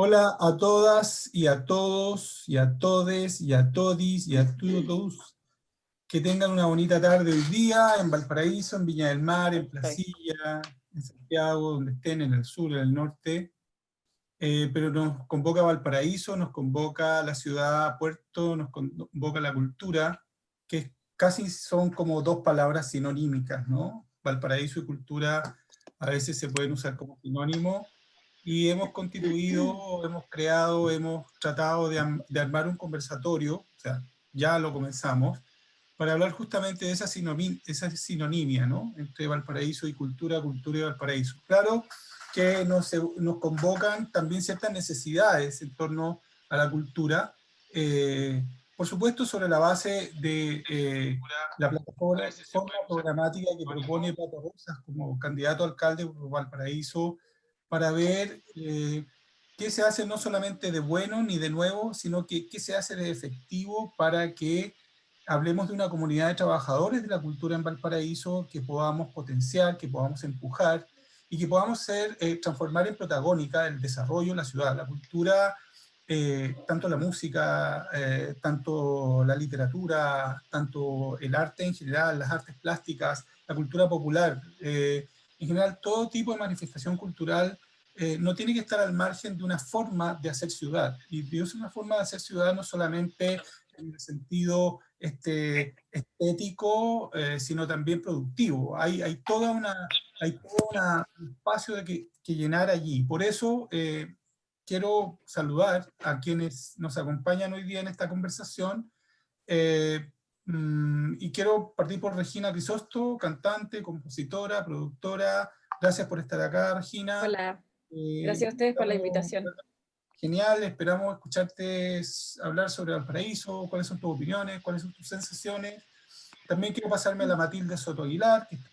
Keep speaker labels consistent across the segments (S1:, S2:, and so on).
S1: Hola a todas y a todos y a todes y a todis y a todos. Que tengan una bonita tarde hoy día en Valparaíso, en Viña del Mar, en Placilla, en Santiago, donde estén, en el sur, en el norte. Pero nos convoca Valparaíso, nos convoca la ciudad, puerto, nos convoca la cultura, que casi son como dos palabras sinonímicas, ¿no? Valparaíso y cultura a veces se pueden usar como sinónimo. Y hemos constituido, hemos creado, hemos tratado de armar un conversatorio, o sea, ya lo comenzamos, para hablar justamente de esa sinonimia, ¿no? Entre Valparaíso y cultura, cultura y Valparaíso. Claro que nos convocan también ciertas necesidades en torno a la cultura, por supuesto sobre la base de la plataforma programática que propone Pato Rosas como candidato a alcalde por Valparaíso, para ver qué se hace no solamente de bueno ni de nuevo, sino que qué se hace de efectivo para que hablemos de una comunidad de trabajadores de la cultura en Valparaíso que podamos potenciar, que podamos empujar y que podamos transformar en protagónica el desarrollo de la ciudad. La cultura, tanto la música, tanto la literatura, tanto el arte en general, las artes plásticas, la cultura popular, en general todo tipo de manifestación cultural no tiene que estar al margen de una forma de hacer ciudad. Y es una forma de hacer ciudad no solamente en el sentido estético, sino también productivo. Hay todo un espacio que llenar allí. Por eso quiero saludar a quienes nos acompañan hoy día en esta conversación. Y quiero partir por Regina Crisosto, cantante, compositora, productora. Gracias por estar acá, Regina.
S2: Hola, gracias a ustedes por la invitación.
S1: Genial, esperamos escucharte hablar sobre Valparaíso, cuáles son tus opiniones, cuáles son tus sensaciones. También quiero pasarme a la Matilde Soto Aguilar, que está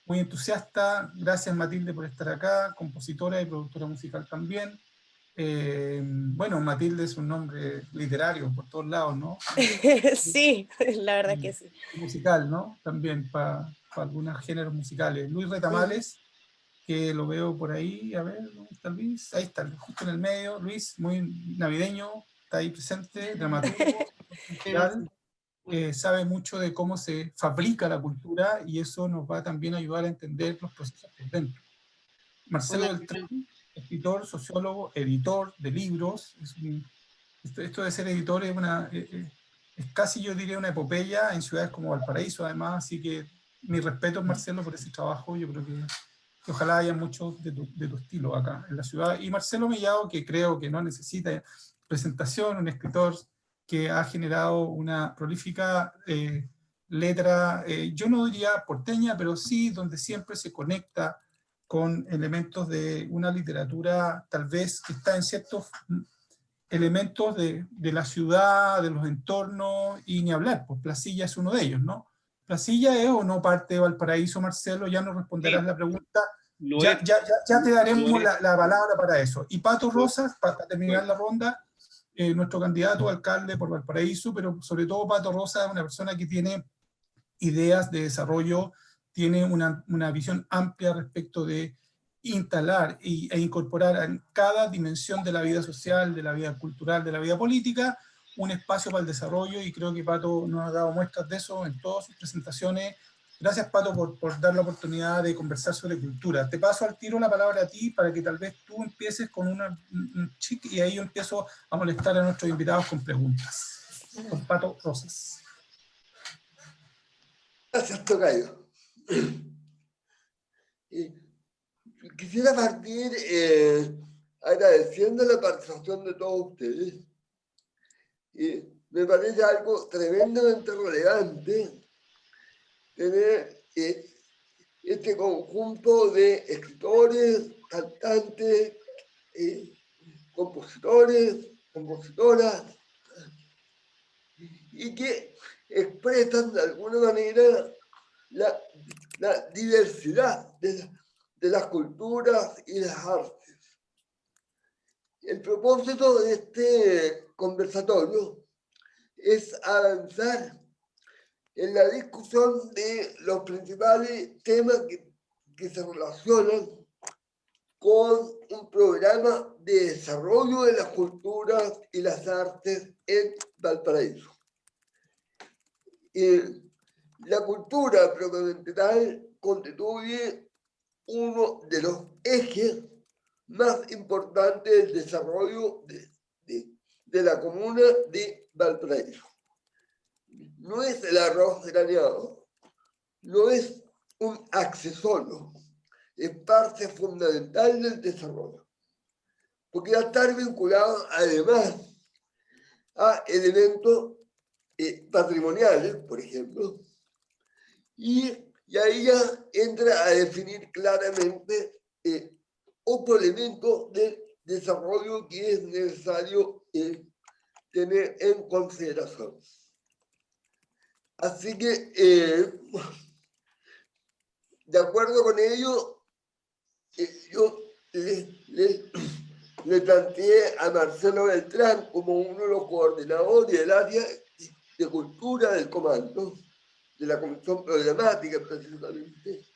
S1: muy entusiasta. Gracias, Matilde, por estar acá, compositora y productora musical también. Bueno, Matilde es un nombre literario por todos lados, ¿no?
S2: Sí, la verdad que sí.
S1: Musical, ¿no? También para algunos géneros musicales. Luis Retamales, que lo veo por ahí, a ver, ¿dónde está Luis? Ahí está, justo en el medio. Luis, muy navideño, está ahí presente, dramaturgo, cultural, sabe mucho de cómo se fabrica la cultura y eso nos va también a ayudar a entender los procesos por dentro. Marcelo Beltrán, escritor, sociólogo, editor de libros. Esto de ser editor es casi, yo diría, una epopeya en ciudades como Valparaíso, además, así que mi respeto, Marcelo, por ese trabajo. Yo creo que ojalá haya mucho de tu estilo acá en la ciudad. Y Marcelo Mellado, que creo que no necesita presentación, un escritor que ha generado una prolífica letra, yo no diría porteña, pero sí donde siempre se conecta con elementos de una literatura tal vez que está en ciertos elementos de la ciudad, de los entornos, y ni hablar, pues Placilla es uno de ellos, ¿no? ¿Placilla es o no parte de Valparaíso, Marcelo? Ya nos responderás la pregunta. Ya te daremos la palabra para eso. Y Pato Rosas, para terminar la ronda, nuestro candidato a alcalde por Valparaíso, pero sobre todo Pato Rosas es una persona que tiene ideas de desarrollo, tiene una visión amplia respecto de instalar e incorporar en cada dimensión de la vida social, de la vida cultural, de la vida política, un espacio para el desarrollo, y creo que Pato nos ha dado muestras de eso en todas sus presentaciones. Gracias, Pato, por dar la oportunidad de conversar sobre cultura. Te paso al tiro la palabra a ti para que tal vez tú empieces con un chic y ahí yo empiezo a molestar a nuestros invitados con preguntas. Con Pato Rosas.
S3: Gracias, tocayo. Quisiera partir agradeciendo la participación de todos ustedes. Me parece algo tremendamente relevante tener este conjunto de escritores, cantantes, compositores, compositoras, y que expresan de alguna manera la diversidad de las culturas y las artes. El propósito de este conversatorio es avanzar en la discusión de los principales temas que se relacionan con un programa de desarrollo de las culturas y las artes en Valparaíso. La cultura propiamente tal constituye uno de los ejes más importantes del desarrollo de la comuna de Valparaíso. No es el arroz graneado, no es un accesorio, es parte fundamental del desarrollo, porque va a estar vinculado además a elementos patrimoniales, por ejemplo, y ahí ya entra a definir claramente otro elemento del desarrollo que es necesario tener en consideración. Así que, de acuerdo con ello, yo le planteé a Marcelo Beltrán como uno de los coordinadores del área de cultura del comando, de la comisión programática precisamente,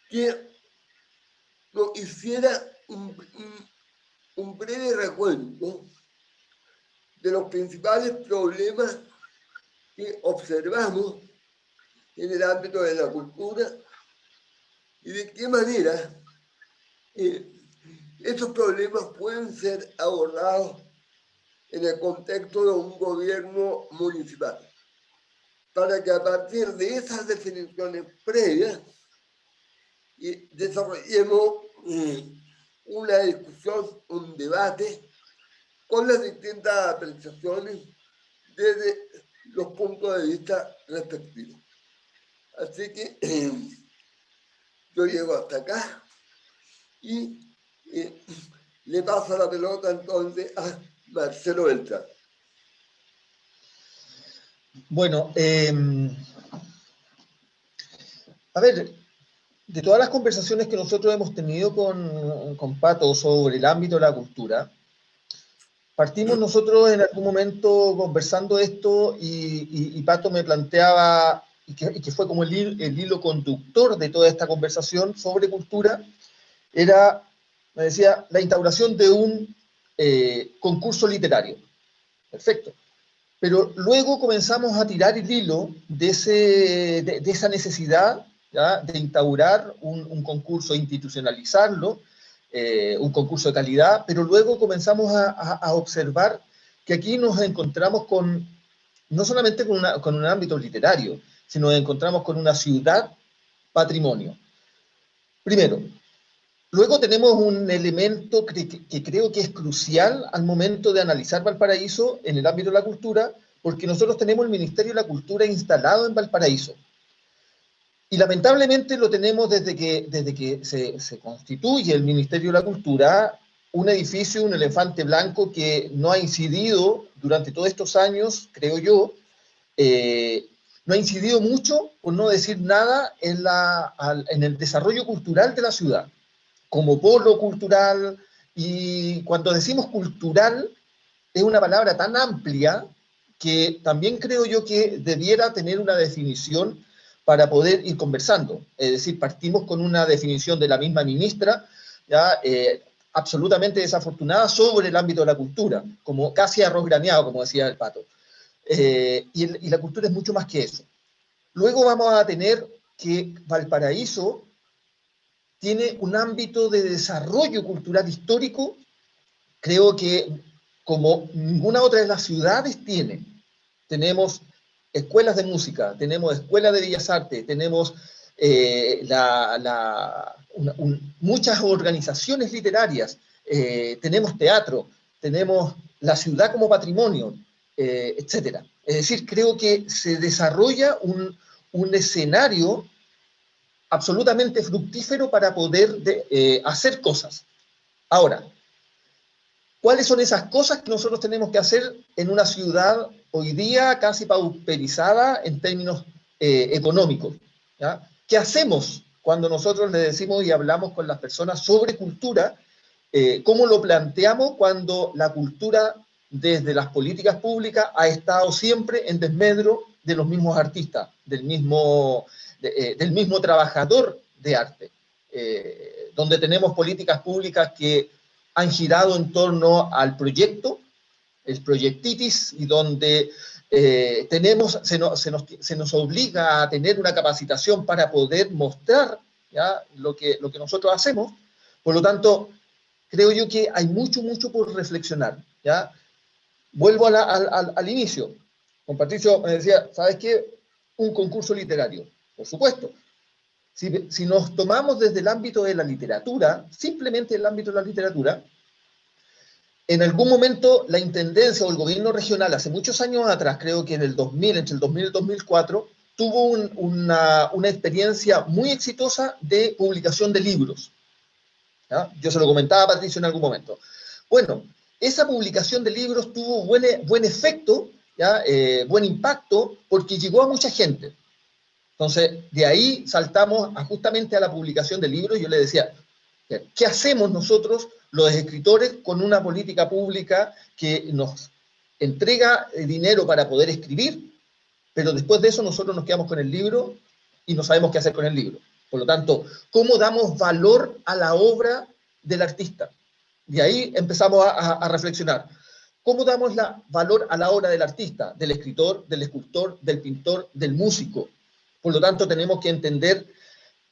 S3: que nos hiciera un breve recuento de los principales problemas que observamos en el ámbito de la cultura y de qué manera esos problemas pueden ser abordados en el contexto de un gobierno municipal, para que a partir de esas definiciones previas desarrollemos una discusión, un debate con las distintas apreciaciones desde los puntos de vista respectivos. Así que yo llego hasta acá y le paso la pelota entonces a Marcelo Beltrán.
S4: Bueno, a ver, de todas las conversaciones que nosotros hemos tenido con Pato sobre el ámbito de la cultura, partimos nosotros en algún momento conversando esto y Pato me planteaba, y que fue como el hilo conductor de toda esta conversación sobre cultura, me decía, la instauración de un concurso literario. Perfecto. Pero luego comenzamos a tirar el hilo de esa necesidad, ¿ya?, de instaurar un concurso, institucionalizarlo, un concurso de calidad, pero luego comenzamos a observar que aquí nos encontramos no solamente con un ámbito literario, sino nos encontramos con una ciudad patrimonio. Primero. Luego tenemos un elemento que creo que es crucial al momento de analizar Valparaíso en el ámbito de la cultura, porque nosotros tenemos el Ministerio de la Cultura instalado en Valparaíso. Y lamentablemente lo tenemos desde que se constituye el Ministerio de la Cultura, un edificio, un elefante blanco que no ha incidido durante todos estos años, creo yo, no ha incidido mucho, por no decir nada, en el desarrollo cultural de la ciudad, como polo cultural. Y cuando decimos cultural, es una palabra tan amplia que también creo yo que debiera tener una definición para poder ir conversando. Es decir, partimos con una definición de la misma ministra, ¿ya? Absolutamente desafortunada sobre el ámbito de la cultura, como casi arroz graneado, como decía el Pato. Y la cultura es mucho más que eso. Luego vamos a tener que Valparaíso tiene un ámbito de desarrollo cultural histórico, creo que como ninguna otra de las ciudades tiene. Tenemos escuelas de música, tenemos escuelas de bellas artes, tenemos muchas organizaciones literarias, tenemos teatro, tenemos la ciudad como patrimonio, etc. Es decir, creo que se desarrolla un escenario absolutamente fructífero para poder hacer cosas. Ahora, ¿cuáles son esas cosas que nosotros tenemos que hacer en una ciudad hoy día casi pauperizada en términos económicos? ¿Ya? ¿Qué hacemos cuando nosotros le decimos y hablamos con las personas sobre cultura? ¿Cómo lo planteamos cuando la cultura desde las políticas públicas ha estado siempre en desmedro de los mismos artistas, del mismo trabajador de arte? donde tenemos políticas públicas que han girado en torno al proyecto, el proyectitis, y donde se nos obliga a tener una capacitación para poder mostrar, ¿ya?, lo que nosotros hacemos. Por lo tanto, creo yo que hay mucho por reflexionar, ¿ya? Vuelvo al inicio. Con Patricio me decía, ¿sabes qué? Un concurso literario. Por supuesto. Si nos tomamos desde el ámbito de la literatura, simplemente el ámbito de la literatura, en algún momento la Intendencia o el gobierno regional, hace muchos años atrás, creo que en el 2000, entre el 2000 y el 2004, tuvo una experiencia muy exitosa de publicación de libros, ¿ya? Yo se lo comentaba a Patricio en algún momento. Bueno, esa publicación de libros tuvo buen efecto, ¿ya? Buen impacto, porque llegó a mucha gente. Entonces, de ahí saltamos justamente a la publicación de libros. Yo le decía, ¿qué hacemos nosotros, los escritores, con una política pública que nos entrega dinero para poder escribir, pero después de eso nosotros nos quedamos con el libro y no sabemos qué hacer con el libro? Por lo tanto, ¿cómo damos valor a la obra del artista? De ahí empezamos a reflexionar. ¿Cómo damos valor a la obra del artista, del escritor, del escultor, del pintor, del músico? Por lo tanto, tenemos que entender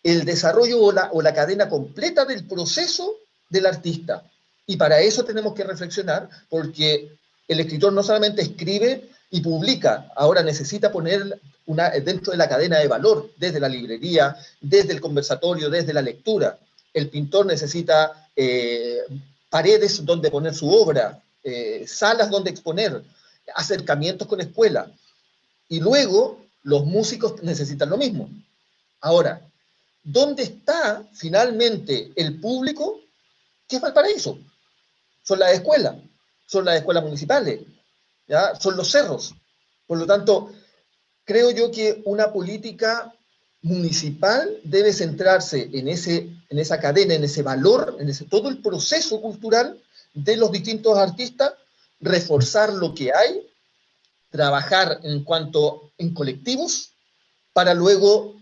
S4: el desarrollo o la cadena completa del proceso del artista. Y para eso tenemos que reflexionar, porque el escritor no solamente escribe y publica, ahora necesita poner dentro de la cadena de valor, desde la librería, desde el conversatorio, desde la lectura. El pintor necesita paredes donde poner su obra, salas donde exponer, acercamientos con escuelas. Y luego los músicos necesitan lo mismo. Ahora, ¿dónde está finalmente el público? ¿Qué es Valparaíso? Son las escuelas municipales, ¿ya? Son los cerros. Por lo tanto, creo yo que una política municipal debe centrarse en esa cadena, en ese valor, todo el proceso cultural de los distintos artistas, reforzar lo que hay, trabajar en colectivos, para luego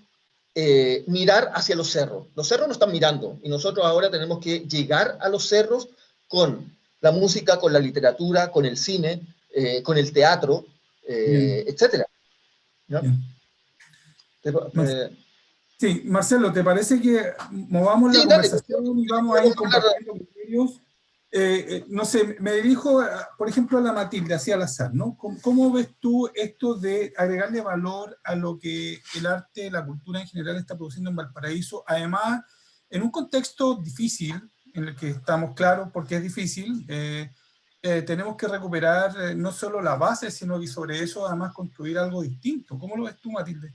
S4: mirar hacia los cerros. Los cerros nos están mirando y nosotros ahora tenemos que llegar a los cerros con la música, con la literatura, con el cine, con el teatro, etcétera. ¿No?
S1: Sí, Marcelo, ¿te parece que movamos la conversación y vamos a ir compartiendo criterios? No sé, me dirijo, por ejemplo, a la Matilde, así al azar, ¿no? ¿Cómo ves tú esto de agregarle valor a lo que el arte, la cultura en general está produciendo en Valparaíso? Además, en un contexto difícil, en el que estamos claros porque es difícil, tenemos que recuperar no solo la base, sino que sobre eso además construir algo distinto. ¿Cómo lo ves tú, Matilde?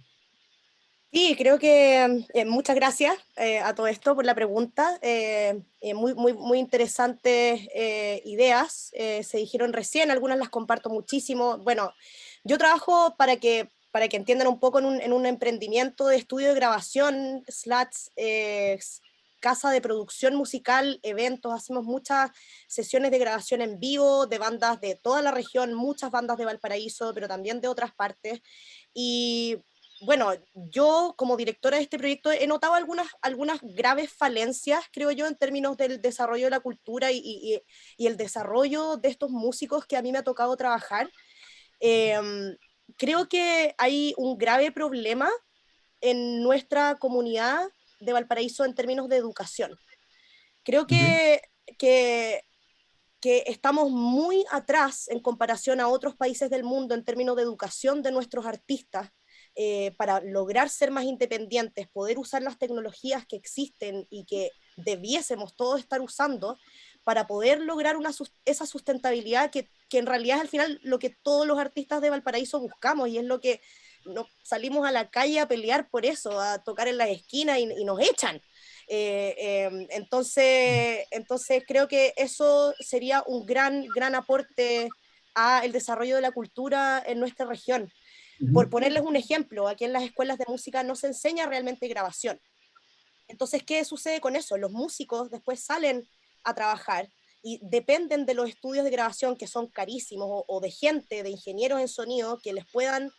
S2: Sí, creo que muchas gracias a todo esto por la pregunta. Muy interesantes ideas. Se dijeron recién, algunas las comparto muchísimo. Bueno, yo trabajo para que entiendan un poco en un emprendimiento de estudio de grabación, casa de producción musical, eventos. Hacemos muchas sesiones de grabación en vivo de bandas de toda la región, muchas bandas de Valparaíso, pero también de otras partes. Y bueno, yo como directora de este proyecto he notado algunas graves falencias, creo yo, en términos del desarrollo de la cultura y el desarrollo de estos músicos que a mí me ha tocado trabajar. Creo que hay un grave problema en nuestra comunidad de Valparaíso en términos de educación. Creo que estamos muy atrás en comparación a otros países del mundo en términos de educación de nuestros artistas. Para lograr ser más independientes, poder usar las tecnologías que existen y que debiésemos todos estar usando para poder lograr esa sustentabilidad que en realidad es al final lo que todos los artistas de Valparaíso buscamos, y es lo que salimos a la calle a pelear por eso, a tocar en las esquinas y nos echan. Entonces creo que eso sería un gran aporte al desarrollo de la cultura en nuestra región. Por ponerles un ejemplo, aquí en las escuelas de música no se enseña realmente grabación. Entonces, ¿qué sucede con eso? Los músicos después salen a trabajar y dependen de los estudios de grabación, que son carísimos, o de gente, de ingenieros en sonido, que les puedan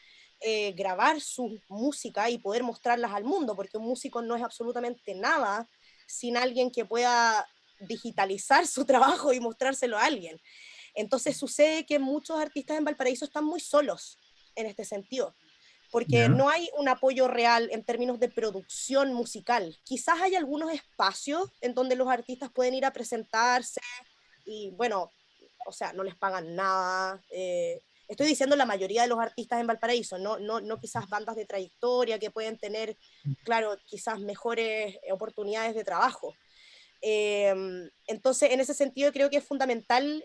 S2: grabar su música y poder mostrarlas al mundo, porque un músico no es absolutamente nada sin alguien que pueda digitalizar su trabajo y mostrárselo a alguien. Entonces sucede que muchos artistas en Valparaíso están muy solos en este sentido, porque
S1: Ya.
S2: no hay un apoyo real en términos de producción musical. Quizás hay algunos espacios en donde los artistas pueden ir a presentarse y bueno, o sea, no les pagan nada. Estoy diciendo la mayoría de los artistas en Valparaíso, no quizás bandas de trayectoria que pueden tener, claro, quizás mejores oportunidades de trabajo. Entonces, en ese sentido, creo que es fundamental,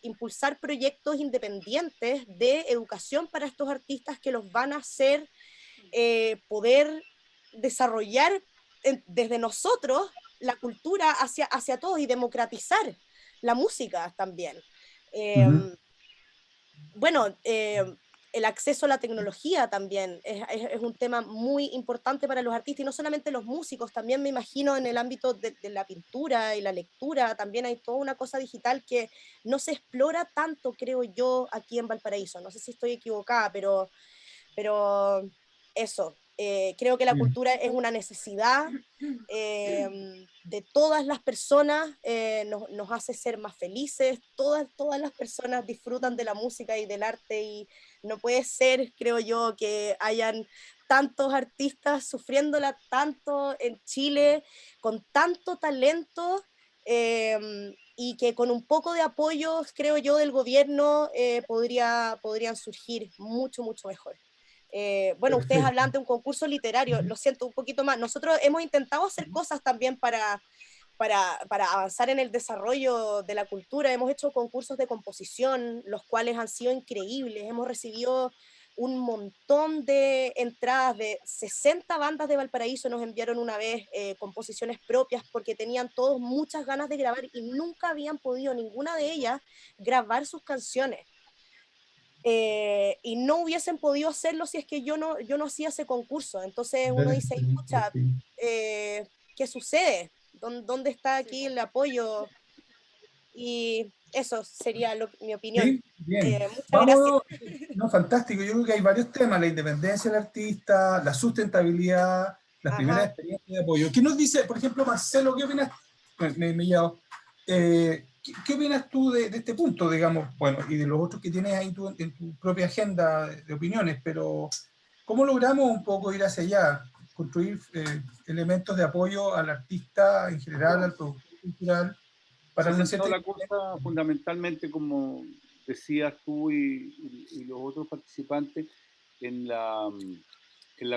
S2: impulsar proyectos independientes de educación para estos artistas que los van a hacer poder desarrollar desde nosotros la cultura hacia todos y democratizar la música también.
S1: Ujú.
S2: Bueno, el acceso a la tecnología también es un tema muy importante para los artistas y no solamente los músicos, también me imagino en el ámbito de la pintura y la lectura, también hay toda una cosa digital que no se explora tanto, creo yo, aquí en Valparaíso. No sé si estoy equivocada, pero eso, creo que la
S1: Bien.
S2: cultura es una necesidad de todas las personas, nos hace ser más felices, todas las personas disfrutan de la música y del arte y no puede ser, creo yo, que hayan tantos artistas sufriéndola tanto en Chile, con tanto talento. Y que con un poco de apoyo, creo yo, del gobierno podrían surgir mucho, mucho mejor. Bueno, ustedes
S1: Perfecto.
S2: hablan de un concurso literario, lo siento un poquito más. Nosotros hemos intentado hacer cosas también para avanzar en el desarrollo de la cultura. Hemos hecho concursos de composición, los cuales han sido increíbles. Hemos recibido un montón de entradas de 60 bandas de Valparaíso, nos enviaron una vez composiciones propias porque tenían todos muchas ganas de grabar y nunca habían podido ninguna de ellas grabar sus canciones. Y no hubiesen podido hacerlo si es que yo no hacía ese concurso. Entonces uno dice, escucha, ¿qué sucede? ¿Dónde está aquí el apoyo? Y eso sería mi opinión.
S1: Sí, bien.
S2: Muchas gracias.
S1: Vamos, no, fantástico. Yo creo que hay varios temas: la independencia del artista, la sustentabilidad, las primeras
S2: Ajá.
S1: experiencias de apoyo. ¿Qué nos dice, por ejemplo, Marcelo? ¿Qué opinas? Me he llevado. ¿Qué opinas tú de este punto, digamos, bueno, y de los otros que tienes ahí tú en tu propia agenda de opiniones, pero ¿cómo logramos un poco ir hacia allá? Construir elementos de apoyo al artista en general, al productor cultural, para
S5: Se
S1: una
S5: centró
S1: cierta...
S5: la cosa fundamentalmente, como decías tú y los otros participantes, en la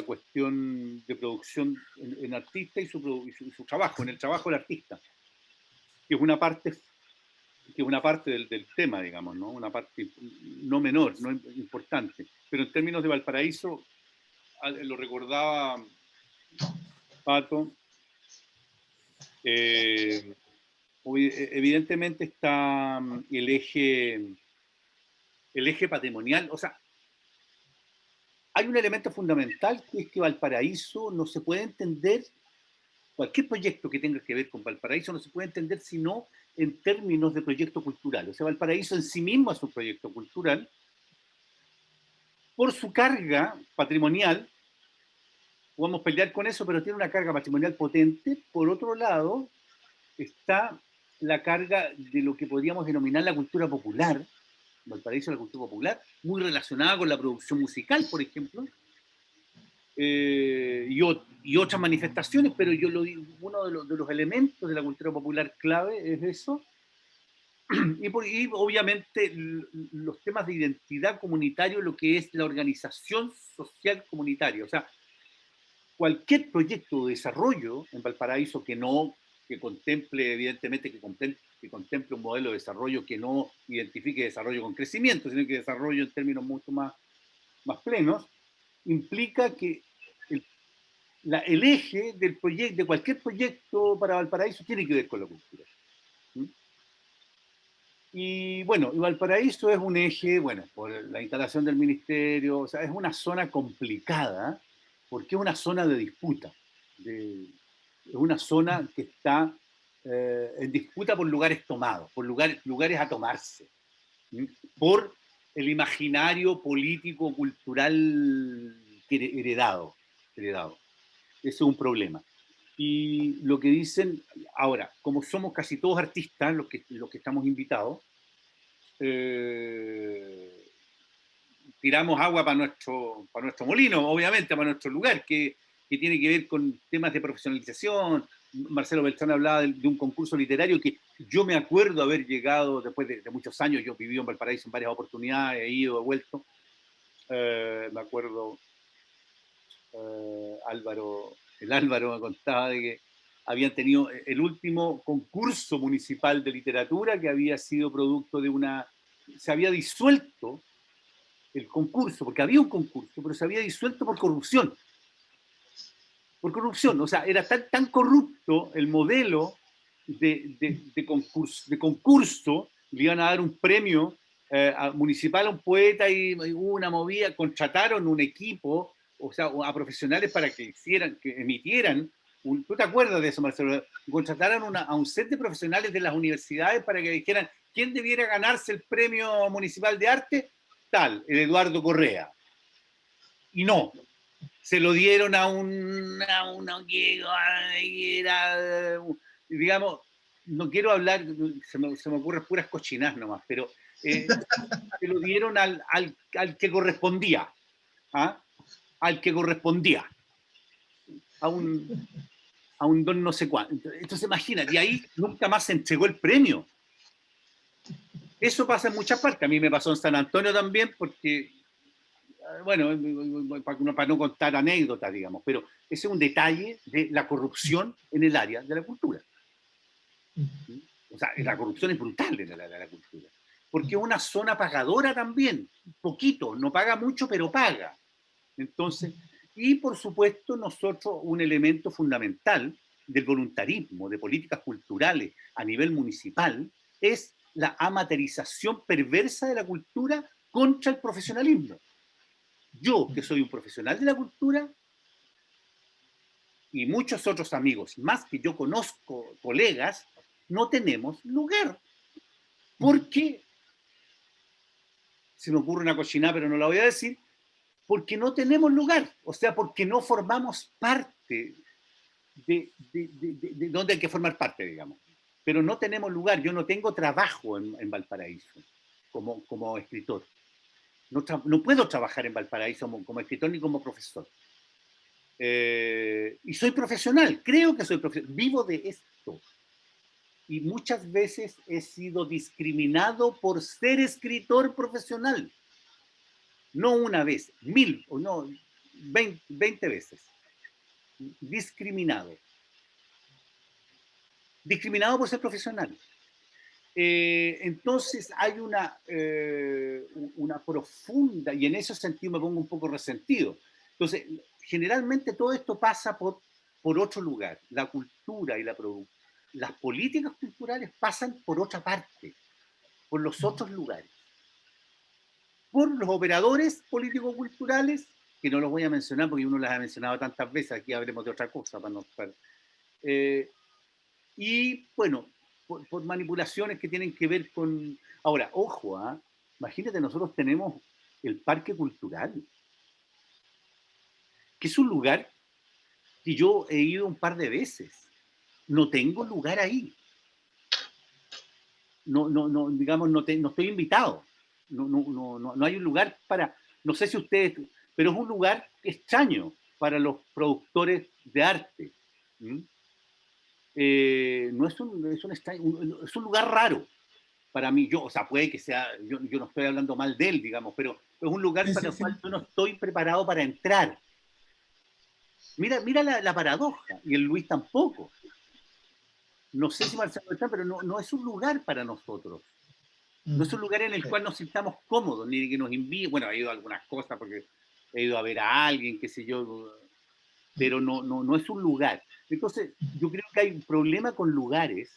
S5: cuestión de producción en artista y su trabajo, en el trabajo del artista, que es una parte del tema, digamos, ¿no? Una parte no menor, no importante. Pero en términos de Valparaíso, lo recordaba Pato, eh, evidentemente está el eje patrimonial. O sea, hay un elemento fundamental que es que Valparaíso no se puede entender, cualquier proyecto que tenga que ver con Valparaíso no se puede entender sino en términos de proyecto cultural. O sea, Valparaíso en sí mismo es un proyecto cultural por su carga patrimonial. Podemos pelear con eso, pero tiene una carga patrimonial potente. Por otro lado, está la carga de lo que podríamos denominar la cultura popular, Valparaíso, la cultura popular, muy relacionada con la producción musical, por ejemplo, y otras manifestaciones, pero uno de los elementos de la cultura popular clave es eso. Y obviamente los temas de identidad comunitaria, lo que es la organización social comunitaria. O sea, cualquier proyecto de desarrollo en Valparaíso que contemple, evidentemente, que contemple un modelo de desarrollo que no identifique desarrollo con crecimiento, sino que desarrollo en términos mucho más plenos, implica que el eje del proyecto, de cualquier proyecto para Valparaíso, tiene que ver con la cultura. ¿Mm? Y bueno, Valparaíso es un eje, bueno, por la instalación del ministerio, o sea, es una zona complicada, porque es una zona de disputa. Es una zona que está en disputa por lugares tomados, por lugares a tomarse, ¿sí? Por el imaginario político, cultural heredado. Eso es un problema. Y lo que dicen, ahora, como somos casi todos artistas, los que estamos invitados, tiramos agua para nuestro molino, obviamente, para nuestro lugar, que tiene que ver con temas de profesionalización. Marcelo Beltrán hablaba de un concurso literario que yo me acuerdo haber llegado después de muchos años. Yo viví en Valparaíso en varias oportunidades, he ido, he vuelto. Me acuerdo, el Álvaro me contaba de que habían tenido el último concurso municipal de literatura que había sido producto de se había disuelto el concurso, porque había un concurso, pero se había disuelto por corrupción. Por corrupción, o sea, era tan corrupto el modelo de concurso, le iban a dar un premio municipal a un poeta y hubo una movida, contrataron un equipo, o sea, a profesionales para que emitieran, ¿tú te acuerdas de eso, Marcelo? Contrataron a un set de profesionales de las universidades para que dijeran quién debiera ganarse el premio municipal de arte, tal, el Eduardo Correa. Y no, se lo dieron a uno que era, digamos, no quiero hablar, se me ocurren puras cochinas nomás, pero se lo dieron al que correspondía, ¿ah? Al que correspondía, a un don no sé cuánto. Entonces imagínate, y ahí nunca más se entregó el premio. Eso pasa en muchas partes, a mí me pasó en San Antonio también, porque bueno, para no contar anécdotas, digamos, pero ese es un detalle de la corrupción en el área de la cultura. O sea, la corrupción es brutal en el área de la cultura, porque es una zona pagadora también, poquito, no paga mucho, pero paga. Entonces, y por supuesto nosotros un elemento fundamental del voluntarismo, de políticas culturales a nivel municipal, es la amaterización perversa de la cultura contra el profesionalismo. Yo, que soy un profesional de la cultura, y muchos otros amigos, más que yo conozco, colegas, no tenemos lugar. Porque, se me ocurre una cochinada, pero no la voy a decir, porque no tenemos lugar. O sea, porque no formamos parte de donde hay que formar parte, digamos. Pero no tenemos lugar. Yo no tengo trabajo en Valparaíso como escritor. No puedo trabajar en Valparaíso como escritor ni como profesor. Y soy profesional, creo que soy profesional, vivo de esto. Y muchas veces he sido discriminado por ser escritor profesional. No una vez, 1000 o no, 20 veces. Discriminado. Discriminado por ser profesional. Entonces hay una profunda, y en ese sentido me pongo un poco resentido. Entonces, generalmente todo esto pasa por otro lugar. La cultura y las políticas culturales pasan por otra parte, por los otros lugares. Por los operadores político-culturales, que no los voy a mencionar porque uno las ha mencionado tantas veces, aquí hablemos de otra cosa. Y bueno, por manipulaciones que tienen que ver con... Ahora, ojo, imagínate, nosotros tenemos el Parque Cultural, que es un lugar que yo he ido un par de veces. No tengo lugar ahí. No, digamos, no estoy invitado. No hay un lugar para... No sé si ustedes... Pero es un lugar extraño para los productores de arte. No es es un lugar raro para mí. O sea, puede que sea, yo no estoy hablando mal de él, digamos, pero es un lugar para el cual yo no estoy preparado para entrar. Mira la paradoja, y el Luis tampoco. No sé si Marcelo está, pero no es un lugar para nosotros. No es un lugar en el cual nos sintamos cómodos, ni que nos envíe. Bueno, he ido a algunas cosas porque he ido a ver a alguien, qué sé yo, pero no es un lugar. Entonces, yo creo que hay un problema con lugares.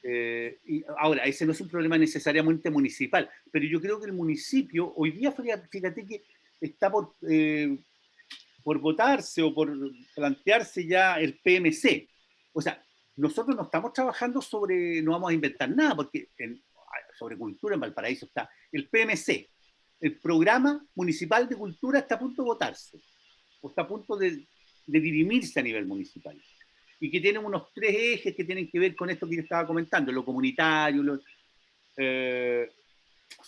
S5: Y ahora, ese no es un problema necesariamente municipal, pero yo creo que el municipio, hoy día, fíjate que está por votarse o por plantearse ya el PMC. O sea, nosotros no estamos trabajando no vamos a inventar nada, porque sobre cultura en Valparaíso está el PMC, el Programa Municipal de Cultura, está a punto de votarse, o está a punto de de dirimirse a nivel municipal. Y que tienen unos 3 ejes que tienen que ver con esto que yo estaba comentando, lo comunitario,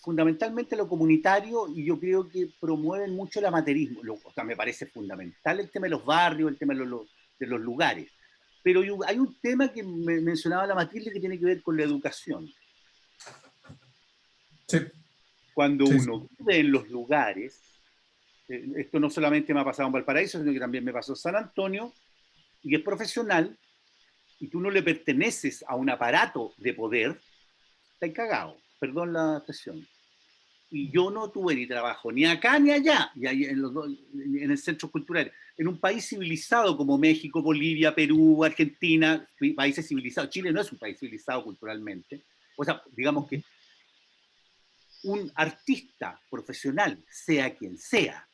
S5: fundamentalmente lo comunitario, y yo creo que promueven mucho el amateurismo. O sea, me parece fundamental el tema de los barrios, el tema de los lugares. Pero hay un tema que me mencionaba la Matilde que tiene que ver con la educación.
S1: Sí.
S5: Cuando
S1: Sí,
S5: uno vive en los lugares, esto no solamente me ha pasado en Valparaíso, sino que también me pasó en San Antonio, y es profesional, y tú no le perteneces a un aparato de poder, estás cagado, perdón la expresión. Y yo no tuve ni trabajo ni acá ni allá, y ahí en el centro cultural, en un país civilizado como México, Bolivia, Perú, Argentina, países civilizados. Chile no es un país civilizado culturalmente. O sea, digamos que un artista profesional, sea quien sea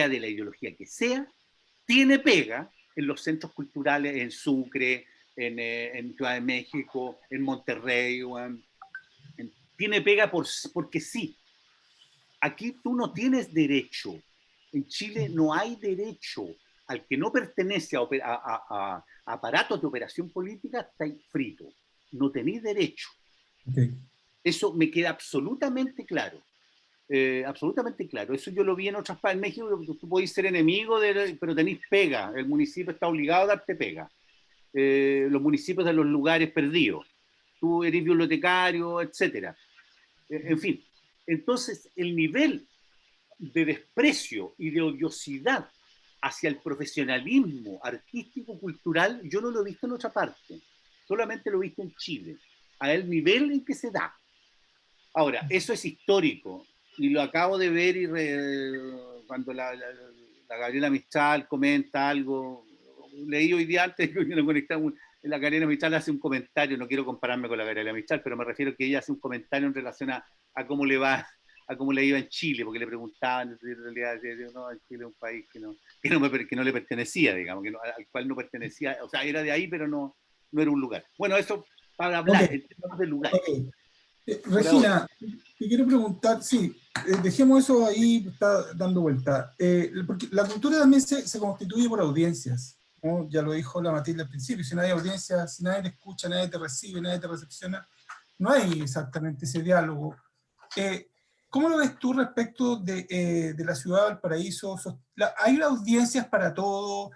S5: de la ideología que sea, tiene pega en los centros culturales, en Sucre, en Ciudad de México, en Monterrey, tiene pega porque sí. Aquí tú no tienes derecho. En Chile no hay derecho. Al que no pertenece a aparatos de operación política, está frito. No tenéis derecho.
S1: Okay.
S5: Eso me queda absolutamente claro. Absolutamente claro. Eso yo lo vi en otras partes. En México tú podés ser enemigo, pero tenéis pega. El municipio está obligado a darte pega. Los municipios de los lugares perdidos. Tú eres bibliotecario, etc. En fin. Entonces, el nivel de desprecio y de odiosidad hacia el profesionalismo artístico-cultural, yo no lo he visto en otra parte. Solamente lo he visto en Chile. A el nivel en que se da. Ahora, eso es histórico. Y lo acabo de ver cuando la Gabriela Mistral comenta algo. Leí hoy día antes que nos conectamos. La Gabriela Mistral hace un comentario, no quiero compararme con la Gabriela Mistral, pero me refiero a que ella hace un comentario en relación a cómo le va, a cómo le iba en Chile, porque le preguntaban, en realidad, no, en Chile es un país que no le pertenecía, digamos, al cual no pertenecía, o sea, era de ahí, pero no era un lugar. Bueno, eso para hablar
S1: Okay.
S5: en términos de lugares.
S1: Okay. Regina, te quiero preguntar, sí, dejemos eso ahí, está dando vuelta, porque la cultura también se constituye por audiencias, ¿no? Ya lo dijo la Matilde al principio, si no hay audiencia, si nadie te escucha, nadie te recibe, nadie te recepciona, no hay exactamente ese diálogo. ¿Cómo lo ves tú respecto de la ciudad de Valparaíso? ¿Hay audiencias para todo?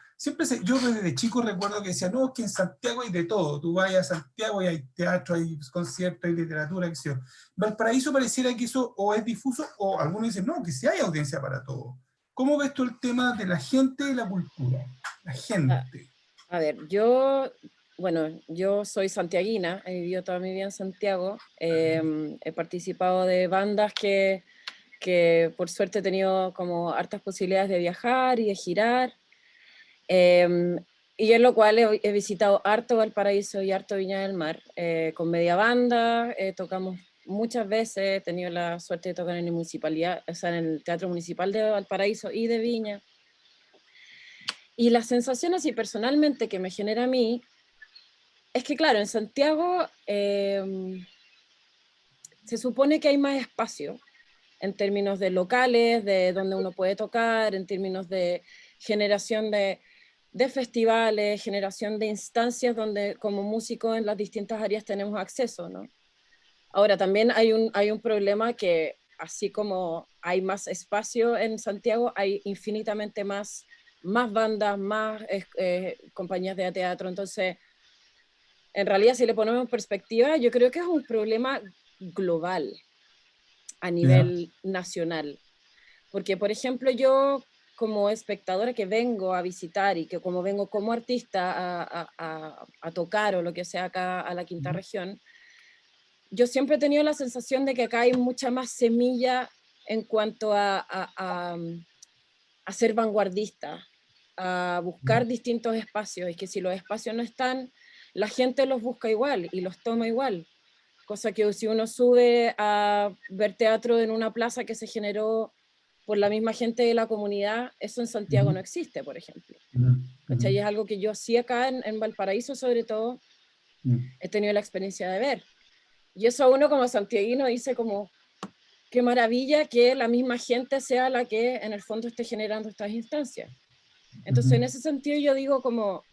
S1: Yo desde chico recuerdo que decían, no, es que en Santiago hay de todo. Tú vas a Santiago y hay teatro, hay conciertos, hay literatura, qué sé yo. Valparaíso pareciera que eso o es difuso, o algunos dicen, no, que sí hay audiencia para todo. ¿Cómo ves tú el tema de la gente y la cultura? La gente.
S6: A ver, yo soy santiaguina, he vivido toda mi vida en Santiago, he participado de bandas que por suerte he tenido como hartas posibilidades de viajar y de girar, y en lo cual he visitado harto Valparaíso y harto Viña del Mar, con media banda, tocamos muchas veces, he tenido la suerte de tocar en la municipalidad, o sea, en el Teatro Municipal de Valparaíso y de Viña. Y las sensaciones y personalmente que me genera a mí es que, claro, en Santiago se supone que hay más espacio en términos de locales, de donde uno puede tocar, en términos de generación de festivales, generación de instancias donde como músicos en las distintas áreas tenemos acceso, ¿no? Ahora, también hay un problema que, así como hay más espacio en Santiago, hay infinitamente más bandas, más compañías de teatro. Entonces, en realidad, si le ponemos en perspectiva, yo creo que es un problema global a nivel nacional. Porque, por ejemplo, yo como espectadora que vengo a visitar y que como vengo como artista a tocar o lo que sea acá a la quinta región, yo siempre he tenido la sensación de que acá hay mucha más semilla en cuanto a ser vanguardista, a buscar distintos espacios, y que si los espacios no están, la gente los busca igual y los toma igual. Cosa que si uno sube a ver teatro en una plaza que se generó por la misma gente de la comunidad, eso en Santiago no existe, por ejemplo. ¿Cachai? Es algo que yo sí acá en Valparaíso, sobre todo, he tenido la experiencia de ver. Y eso uno como santiaguino dice como, qué maravilla que la misma gente sea la que en el fondo esté generando estas instancias. Entonces, en ese sentido yo digo como,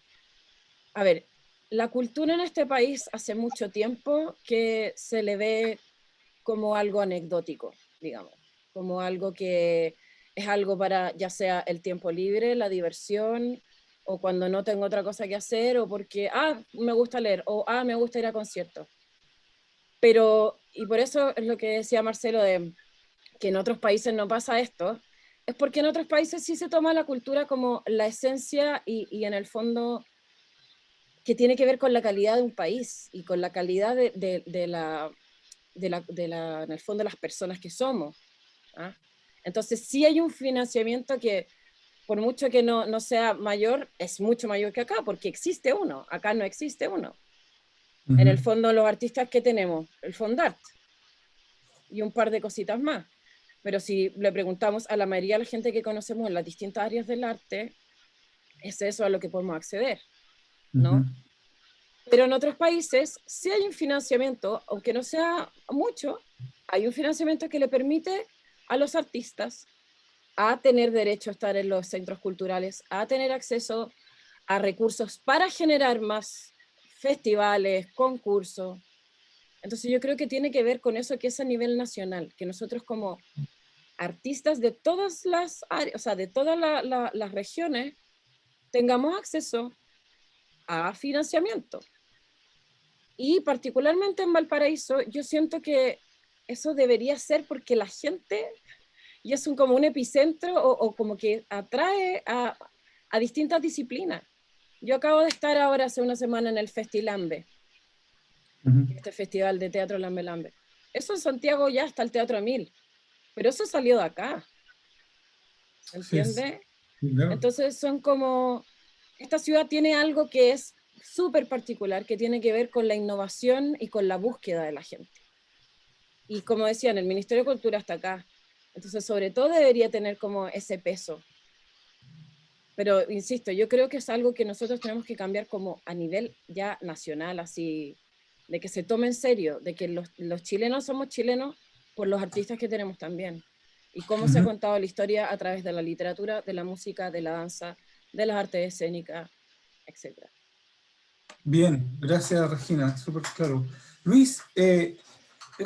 S6: a ver, la cultura en este país hace mucho tiempo que se le ve como algo anecdótico, digamos, como algo que es algo para ya sea el tiempo libre, la diversión, o cuando no tengo otra cosa que hacer, o porque, me gusta leer, o me gusta ir a conciertos. Pero, y por eso es lo que decía Marcelo de que en otros países no pasa esto, es porque en otros países sí se toma la cultura como la esencia y en el fondo que tiene que ver con la calidad de un país y con la calidad en el fondo, de las personas que somos. ¿Ah? Entonces sí hay un financiamiento que, por mucho que no sea mayor, es mucho mayor que acá, porque existe uno, acá no existe uno. En el fondo, los artistas que tenemos, el Fondart y un par de cositas más. Pero si le preguntamos a la mayoría de la gente que conocemos en las distintas áreas del arte, es eso a lo que podemos acceder, ¿no? Pero en otros países sí hay un financiamiento, aunque no sea mucho, hay un financiamiento que le permite a los artistas a tener derecho a estar en los centros culturales, a tener acceso a recursos para generar más festivales, concursos. Entonces yo creo que tiene que ver con eso que es a nivel nacional, que nosotros como artistas de todas las áreas, o sea, de todas las regiones, tengamos acceso a financiamiento. Y particularmente en Valparaíso, yo siento que eso debería ser porque la gente, y es como un epicentro o como que atrae a distintas disciplinas. Yo acabo de estar ahora hace una semana en el Festilambe, este festival de teatro Lambe Lambe. Eso en Santiago ya está el Teatro Emil, pero eso salió de acá, ¿entiendes?
S1: Sí, claro.
S6: Entonces son como, esta ciudad tiene algo que es súper particular, que tiene que ver con la innovación y con la búsqueda de la gente. Y como decían, el Ministerio de Cultura está acá. Entonces, sobre todo debería tener como ese peso. Pero, insisto, yo creo que es algo que nosotros tenemos que cambiar como a nivel ya nacional, así, de que se tome en serio, de que los chilenos somos chilenos por los artistas que tenemos también. Y cómo se ha contado la historia a través de la literatura, de la música, de la danza, de las artes escénicas, etc.
S1: Bien, gracias Regina, súper claro. Luis,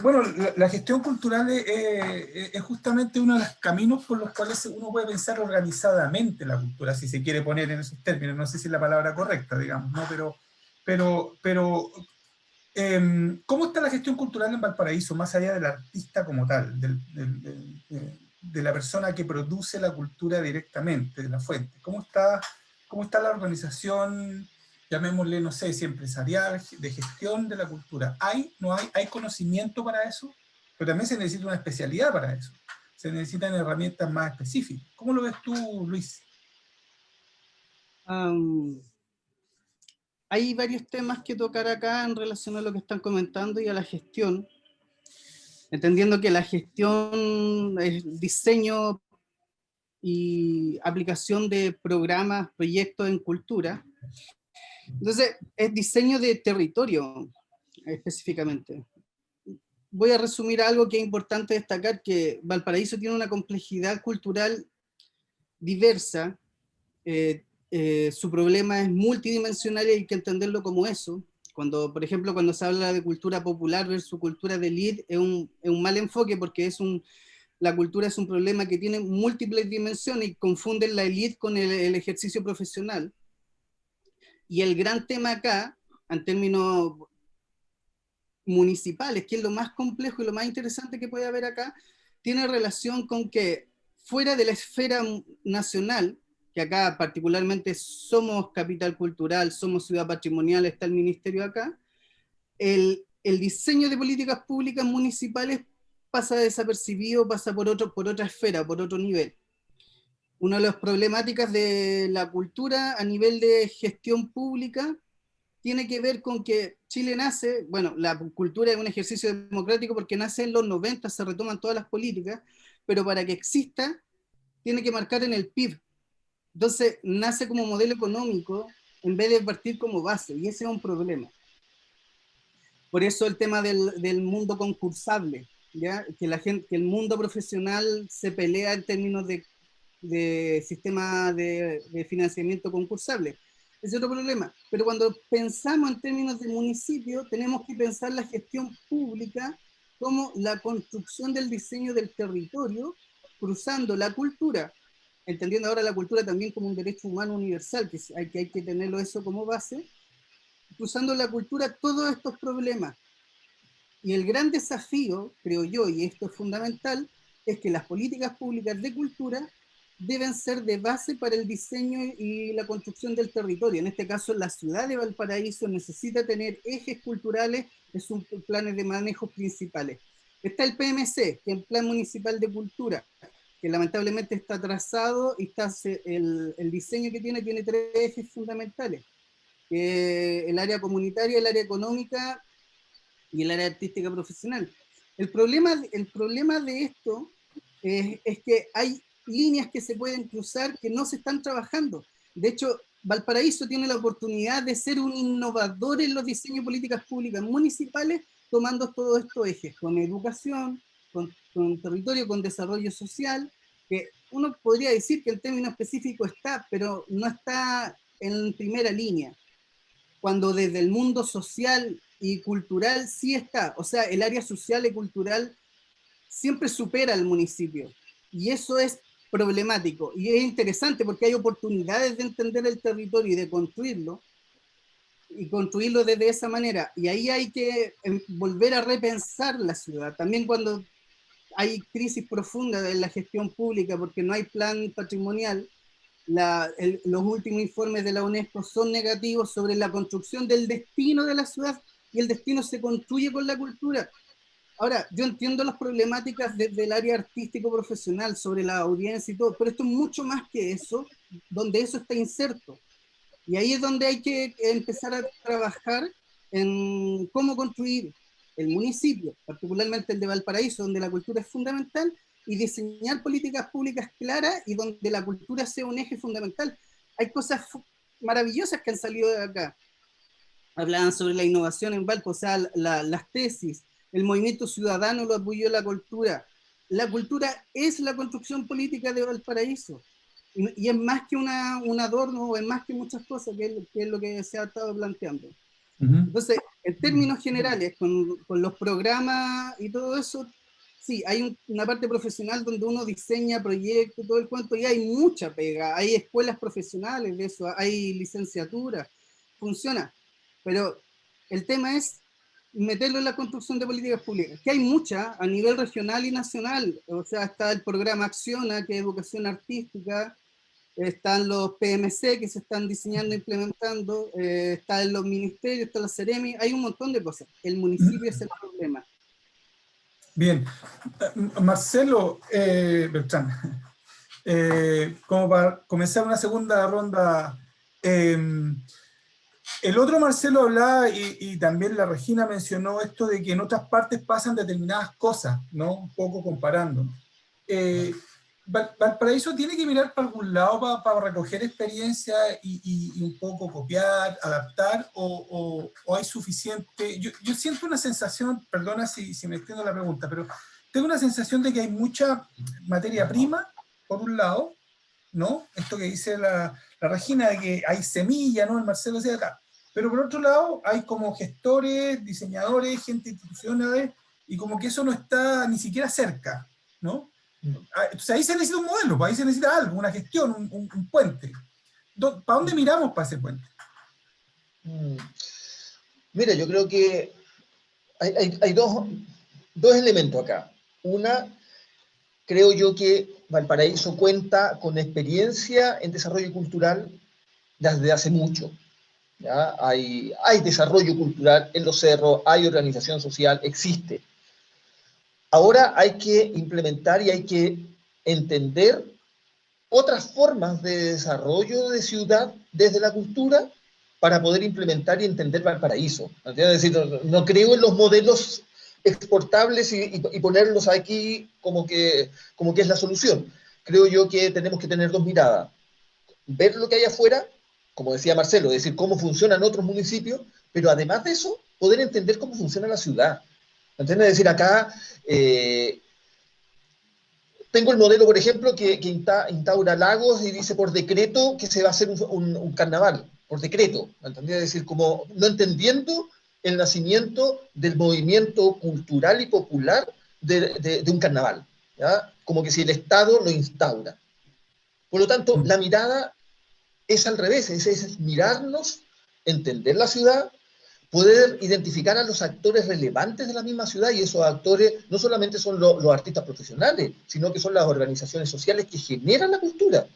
S1: bueno, la gestión cultural es justamente uno de los caminos por los cuales uno puede pensar organizadamente la cultura, si se quiere poner en esos términos. No sé si es la palabra correcta, digamos, ¿no? Pero ¿cómo está la gestión cultural en Valparaíso, más allá del artista como tal, de la persona que produce la cultura directamente, de la fuente? ¿Cómo está la organización, llamémosle, no sé, si empresarial, de gestión de la cultura? ¿No hay? ¿Hay conocimiento para eso? Pero también se necesita una especialidad para eso. Se necesitan herramientas más específicas. ¿Cómo lo ves tú, Luis?
S7: Hay varios temas que tocar acá en relación a lo que están comentando y a la gestión, entendiendo que la gestión es diseño y aplicación de programas, proyectos en cultura. Entonces, es diseño de territorio específicamente. Voy a resumir algo que es importante destacar, que Valparaíso tiene una complejidad cultural diversa. Su problema es multidimensional y hay que entenderlo como eso. Por ejemplo, cuando se habla de cultura popular versus cultura de élite, es un mal enfoque, porque la cultura es un problema que tiene múltiples dimensiones y confunden la élite con el ejercicio profesional. Y el gran tema acá, en términos municipales, que es lo más complejo y lo más interesante que puede haber acá, tiene relación con que fuera de la esfera nacional, que acá particularmente somos capital cultural, somos ciudad patrimonial, está el ministerio acá, el diseño de políticas públicas municipales pasa desapercibido, pasa por otra esfera, por otro nivel. Una de las problemáticas de la cultura a nivel de gestión pública tiene que ver con que Chile nace, bueno, la cultura es un ejercicio democrático porque nace en los 90, se retoman todas las políticas, pero para que exista, tiene que marcar en el PIB. Entonces, nace como modelo económico en vez de partir como base, y ese es un problema. Por eso el tema del mundo concursable, ¿ya? Que el mundo profesional se pelea en términos de de sistema de financiamiento concursable. Es otro problema. Pero cuando pensamos en términos de municipio, tenemos que pensar la gestión pública como la construcción del diseño del territorio, cruzando la cultura, entendiendo ahora la cultura también como un derecho humano universal, que hay que tenerlo eso como base, cruzando la cultura todos estos problemas. Y el gran desafío, creo yo, y esto es fundamental, es que las políticas públicas de cultura deben ser de base para el diseño y la construcción del territorio. En este caso, la ciudad de Valparaíso necesita tener ejes culturales en sus planes de manejo principales. Está el PMC, que es el Plan Municipal de Cultura, que lamentablemente está atrasado y el diseño que tiene 3 ejes fundamentales. El área comunitaria, el área económica y el área artística profesional. El problema de esto es que hay líneas que se pueden cruzar que no se están trabajando. De hecho, Valparaíso tiene la oportunidad de ser un innovador en los diseños de políticas públicas municipales, tomando todos estos ejes, con educación, con territorio, con desarrollo social, que uno podría decir que el término específico está, pero no está en primera línea, cuando desde el mundo social y cultural sí está. O sea, el área social y cultural siempre supera al municipio, y eso es problemático, y es interesante porque hay oportunidades de entender el territorio y de construirlo, y construirlo desde esa manera, y ahí hay que volver a repensar la ciudad, también cuando hay crisis profunda en la gestión pública porque no hay plan patrimonial. Los últimos informes de la UNESCO son negativos sobre la construcción del destino de la ciudad, y el destino se construye con la cultura. Ahora, yo entiendo las problemáticas desde el área artístico profesional sobre la audiencia y todo, pero esto es mucho más que eso, donde eso está inserto. Y ahí es donde hay que empezar a trabajar en cómo construir el municipio, particularmente el de Valparaíso, donde la cultura es fundamental, y diseñar políticas públicas claras y donde la cultura sea un eje fundamental. Hay cosas maravillosas que han salido de acá. Hablaban sobre la innovación en Valpo, o sea, las tesis, el movimiento ciudadano lo apoyó la cultura. La cultura es la construcción política de Valparaíso. Y es más que un adorno, o es más que muchas cosas, que es lo que se ha estado planteando. Entonces, en términos generales, con los programas y todo eso, sí, hay una parte profesional donde uno diseña proyectos, todo el cuento, y hay mucha pega, hay escuelas profesionales de eso, hay licenciaturas, funciona, pero el tema es meterlo en la construcción de políticas públicas, que hay mucha a nivel regional y nacional. O sea, está el programa Acciona, que es educación artística, están los PMC que se están diseñando e implementando, están los ministerios, está la Ceremi, hay un montón de cosas. El municipio es el problema.
S1: Bien. Marcelo Beltrán, como para comenzar una segunda ronda, el otro Marcelo hablaba, y también la Regina mencionó esto de que en otras partes pasan determinadas cosas, ¿no? Un poco comparando. Valparaíso tiene que mirar para algún lado para recoger experiencia y un poco copiar, adaptar, o hay suficiente. Yo siento una sensación, perdona si me extiendo la pregunta, pero tengo una sensación de que hay mucha materia prima, por un lado, ¿no? Esto que dice la Regina, de que hay semilla, ¿no? El Marcelo decía acá. Pero por otro lado, hay como gestores, diseñadores, gente institucional, y como que eso no está ni siquiera cerca, ¿no? Entonces ahí se necesita un modelo, ahí se necesita algo, una gestión, un puente. ¿Para dónde miramos para ese puente?
S4: Mira, yo creo que hay dos elementos acá. Una, creo yo que Valparaíso cuenta con experiencia en desarrollo cultural desde hace mucho. ¿Ya? Hay desarrollo cultural en los cerros, hay organización social, existe. Ahora hay que implementar y hay que entender otras formas de desarrollo de ciudad desde la cultura para poder implementar y entender Valparaíso. Es decir, no creo en los modelos exportables y ponerlos aquí como que es la solución. Creo yo que tenemos que tener dos miradas. Ver lo que hay afuera, como decía Marcelo, es decir, cómo funcionan otros municipios, pero además de eso, poder entender cómo funciona la ciudad. ¿Entiendes? Es decir, acá tengo el modelo, por ejemplo, que instaura Lagos y dice por decreto que se va a hacer un carnaval, por decreto, ¿entendés? Es decir, como no entendiendo el nacimiento del movimiento cultural y popular de un carnaval, ¿ya? Como que si el Estado lo instaura. Por lo tanto, la mirada es al revés, es mirarnos, entender la ciudad, poder identificar a los actores relevantes de la misma ciudad, y esos actores no solamente son los artistas profesionales, sino que son las organizaciones sociales que generan la cultura.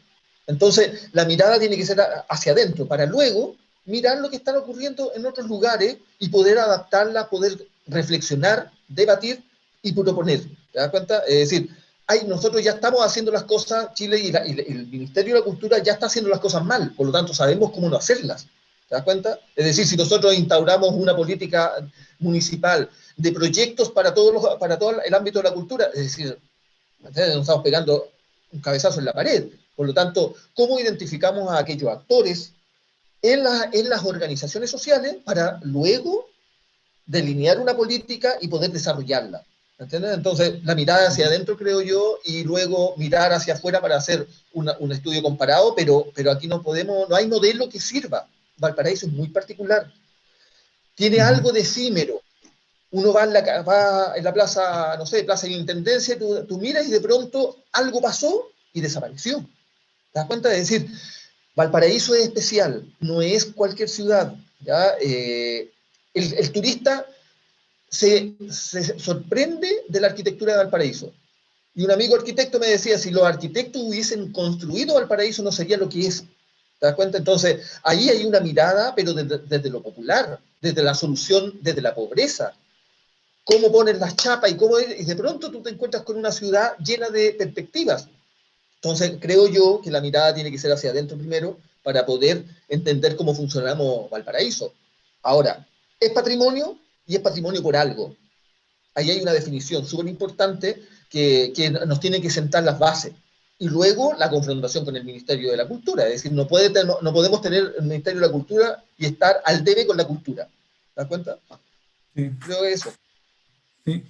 S4: Entonces, la mirada tiene que ser hacia adentro, para luego mirar lo que está ocurriendo en otros lugares y poder adaptarla, poder reflexionar, debatir y proponer. ¿Te das cuenta? Es decir, nosotros ya estamos haciendo las cosas, Chile y el Ministerio de la Cultura ya está haciendo las cosas mal, por lo tanto sabemos cómo no hacerlas. ¿Te das cuenta? Es decir, si nosotros instauramos una política municipal de proyectos para todo el ámbito de la cultura, es decir, nos estamos pegando un cabezazo en la pared. Por lo tanto, ¿cómo identificamos a aquellos actores en las organizaciones sociales para luego delinear una política y poder desarrollarla? ¿Entiendes? Entonces, la mirada hacia adentro, creo yo, y luego mirar hacia afuera para hacer un estudio comparado, pero aquí no hay modelo que sirva. Valparaíso es muy particular. Tiene algo de efímero. Uno va en la plaza, no sé, plaza de Intendencia, tú miras y de pronto algo pasó y desapareció. ¿Te das cuenta? Es decir, Valparaíso es especial, no es cualquier ciudad. ¿Ya? El turista se sorprende de la arquitectura de Valparaíso. Y un amigo arquitecto me decía, si los arquitectos hubiesen construido Valparaíso no sería lo que es. ¿Te das cuenta? Entonces, ahí hay una mirada, pero desde lo popular, desde la solución, desde la pobreza. Cómo ponen las chapas y de pronto tú te encuentras con una ciudad llena de perspectivas. Entonces, creo yo que la mirada tiene que ser hacia adentro primero para poder entender cómo funcionamos Valparaíso. Ahora, es patrimonio y es patrimonio por algo. Ahí hay una definición súper importante que nos tiene que sentar las bases. Y luego la confrontación con el Ministerio de la Cultura. Es decir, no podemos tener el Ministerio de la Cultura y estar al debe con la cultura. ¿Te das cuenta?
S1: Sí.
S4: Creo eso.
S1: Sí.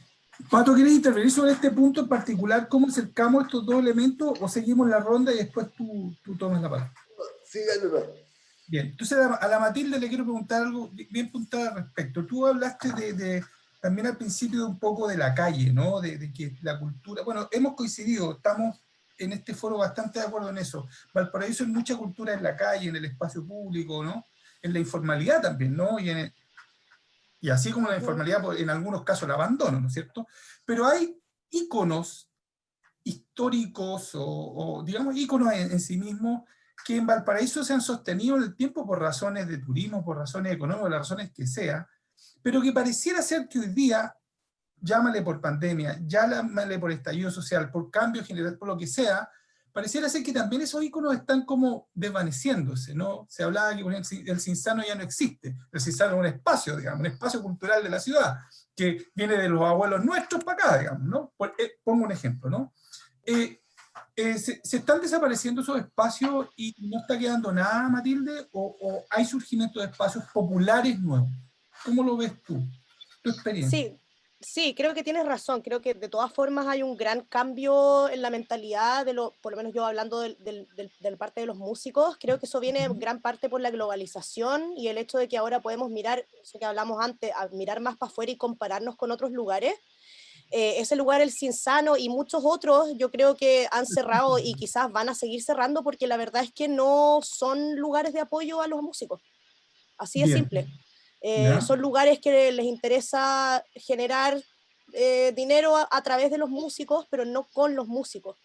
S1: Pato, ¿quieres intervenir sobre este punto en particular? ¿Cómo acercamos estos dos elementos o seguimos la ronda y después tú tomas la palabra?
S3: Sí, Ana.
S1: Bien, entonces a la Matilde le quiero preguntar algo bien puntual al respecto. Tú hablaste también al principio de un poco de la calle, ¿no? De que la cultura, bueno, hemos coincidido, estamos en este foro bastante de acuerdo en eso. Valparaíso hay mucha cultura en la calle, en el espacio público, ¿no? En la informalidad también, ¿no? Y así como la informalidad, en algunos casos el abandono, ¿no es cierto? Pero hay íconos históricos o digamos, íconos en sí mismos que en Valparaíso se han sostenido en el tiempo por razones de turismo, por razones económicas, las razones que sea, pero que pareciera ser que hoy día, llámale por pandemia, llámale por estallido social, por cambio general, por lo que sea, pareciera ser que también esos íconos están como desvaneciéndose, ¿no? Se hablaba que el Cinzano ya no existe. El Cinzano es un espacio, digamos, un espacio cultural de la ciudad, que viene de los abuelos nuestros para acá, digamos, ¿no? Pongo un ejemplo, ¿no? ¿Se están desapareciendo esos espacios y no está quedando nada, Matilde? ¿O hay surgimiento de espacios populares nuevos? ¿Cómo lo ves tú? Tu experiencia.
S2: Sí, creo que tienes razón. Creo que de todas formas hay un gran cambio en la mentalidad por lo menos yo hablando de parte de los músicos, creo que eso viene en gran parte por la globalización y el hecho de que ahora podemos mirar, eso que hablamos antes, a mirar más para afuera y compararnos con otros lugares. Ese lugar, el Cinzano y muchos otros, yo creo que han cerrado y quizás van a seguir cerrando porque la verdad es que no son lugares de apoyo a los músicos. Así de simple. Son lugares que les interesa generar dinero a través de los músicos, pero no con los músicos.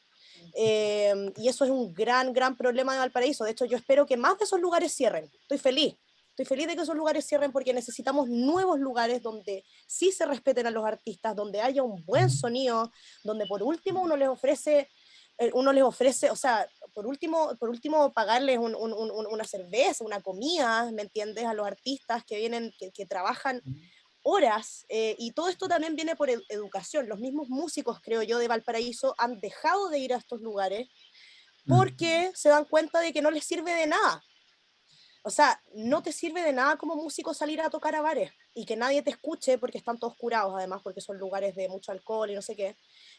S2: Y eso es un gran problema de Valparaíso. De hecho, yo espero que más de esos lugares cierren. Estoy feliz de que esos lugares cierren porque necesitamos nuevos lugares donde sí se respeten a los artistas, donde haya un buen sonido, donde por último uno les ofrece, o sea, por último pagarles una cerveza, una comida, ¿me entiendes? A los artistas que vienen, que trabajan horas, y todo esto también viene por educación. Los mismos músicos, creo yo, de Valparaíso han dejado de ir a estos lugares porque se dan cuenta de que no les sirve de nada. O sea, no te sirve de nada como músico salir a tocar a bares y que nadie te escuche porque están todos curados, además, porque son lugares de mucho alcohol y no sé qué.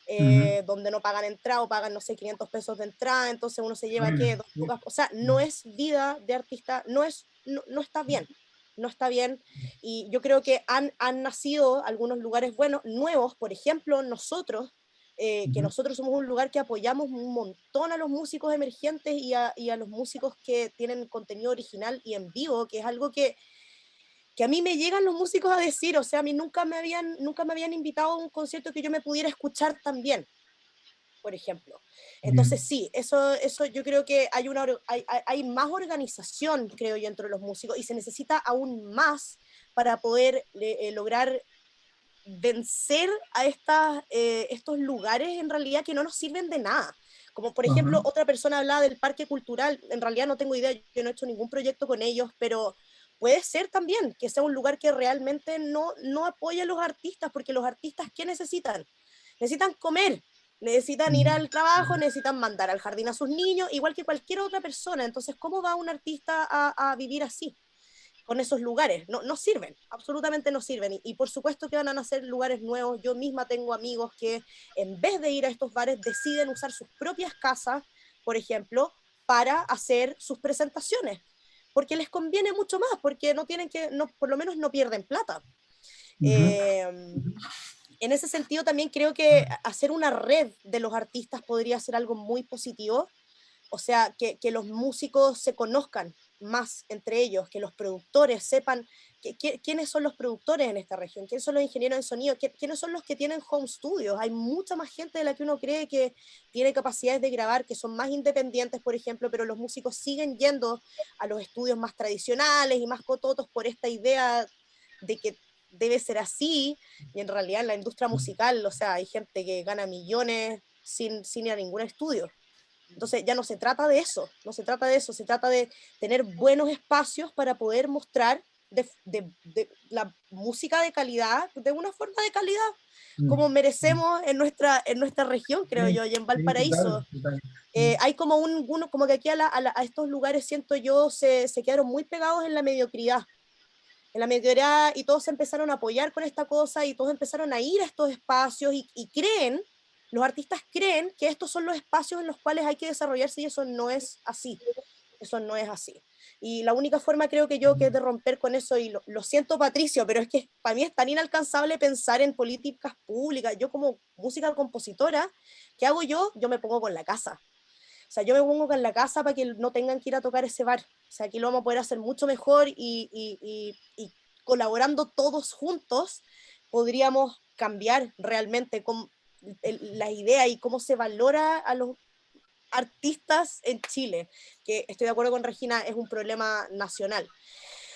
S1: Ujú.
S2: donde no pagan entrada o pagan, no sé, 500 pesos de entrada, entonces uno se lleva,
S1: Bueno,
S2: ¿qué? 2
S1: sí.
S2: lucas. O sea, no es vida de artista, no está bien, no está bien. Y yo creo que han nacido algunos lugares buenos, nuevos, por ejemplo, nosotros, que
S1: Ujú.
S2: nosotros somos un lugar que apoyamos un montón a los músicos emergentes y a los músicos que tienen contenido original y en vivo, que es algo que a mí me llegan los músicos a decir, o sea, a mí nunca me habían invitado a un concierto que yo me pudiera escuchar también, por ejemplo. Entonces
S1: Bien.
S2: sí, eso yo creo que hay más organización, creo yo, entre los músicos y se necesita aún más para poder lograr vencer a estos lugares en realidad que no nos sirven de nada. Como por ejemplo,
S1: Ajá.
S2: otra persona hablaba del parque cultural, en realidad no tengo idea, yo no he hecho ningún proyecto con ellos, pero puede ser también que sea un lugar que realmente no apoya a los artistas, porque los artistas, ¿qué necesitan? Necesitan comer, necesitan ir
S1: Ujú.
S2: al trabajo, necesitan mandar al jardín a sus niños, igual que cualquier otra persona. Entonces, ¿cómo va un artista a vivir así? Con esos lugares, no sirven, absolutamente no sirven. Y por supuesto que van a nacer lugares nuevos. Yo misma tengo amigos que en vez de ir a estos bares deciden usar sus propias casas, por ejemplo, para hacer sus presentaciones, porque les conviene mucho más, porque no tienen que, no, por lo menos no pierden plata.
S1: Ujú.
S2: Eh, en ese sentido también creo que hacer una red de los artistas podría ser algo muy positivo, o sea, que los músicos se conozcan más entre ellos, que los productores sepan quiénes son los productores en esta región, quiénes son los ingenieros en sonido, quiénes son los que tienen home studios. Hay mucha más gente de la que uno cree que tiene capacidades de grabar, que son más independientes, por ejemplo, pero los músicos siguen yendo a los estudios más tradicionales y más cototos por esta idea de que debe ser así, y en realidad en la industria musical, o sea, hay gente que gana millones sin ir a ningún estudio. Entonces ya no se trata de eso, no se trata de eso, se trata de tener buenos espacios para poder mostrar de la música de calidad, de una forma de calidad, como
S1: Mm.
S2: merecemos en nuestra región, creo
S1: Sí,
S2: yo, y en
S1: sí, total,
S2: Valparaíso.
S1: total. Mm.
S2: Hay como como que aquí a estos lugares, siento yo, se quedaron muy pegados en la mediocridad, y todos se empezaron a apoyar con esta cosa y todos empezaron a ir a estos espacios y creen, los artistas creen que estos son los espacios en los cuales hay que desarrollarse y eso no es así, eso no es así. Y la única forma creo que yo que es de romper con eso, y lo siento Patricio, pero es que para mí es tan inalcanzable pensar en políticas públicas. Yo como música compositora, ¿qué hago yo? Yo me pongo con la casa. O sea, yo me pongo con la casa para que no tengan que ir a tocar ese bar. O sea, aquí lo vamos a poder hacer mucho mejor y colaborando todos juntos podríamos cambiar realmente la idea y cómo se valora a los artistas en Chile, que estoy de acuerdo con Regina, es un problema nacional.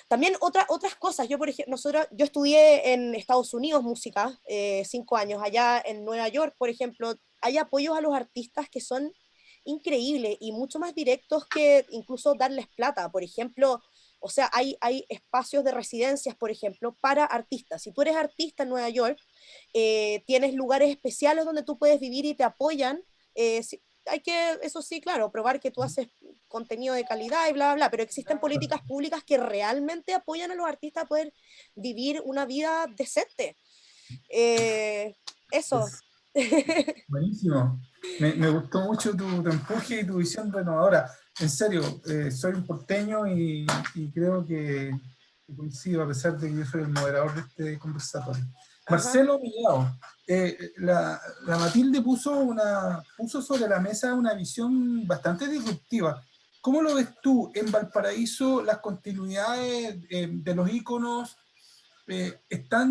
S2: También otras cosas, yo por ejemplo, yo estudié en Estados Unidos música, 5 años, allá en Nueva York, por ejemplo, hay apoyos a los artistas que son increíbles y mucho más directos que incluso darles plata, por ejemplo, o sea, hay espacios de residencias, por ejemplo, para artistas. Si tú eres artista en Nueva York, tienes lugares especiales donde tú puedes vivir y te apoyan. Hay que, eso sí, claro, probar que tú haces contenido de calidad y bla, bla, bla, pero existen políticas públicas que realmente apoyan a los artistas a poder vivir una vida decente. Eso.
S1: Es buenísimo. Me gustó mucho tu empuje y tu visión renovadora. En serio, soy un porteño y creo que coincido, a pesar de que yo soy el moderador de este conversatorio.
S2: Ajá.
S1: Marcelo Millao, la Matilde puso sobre la mesa una visión bastante disruptiva. ¿Cómo lo ves tú en Valparaíso, las continuidades de los íconos?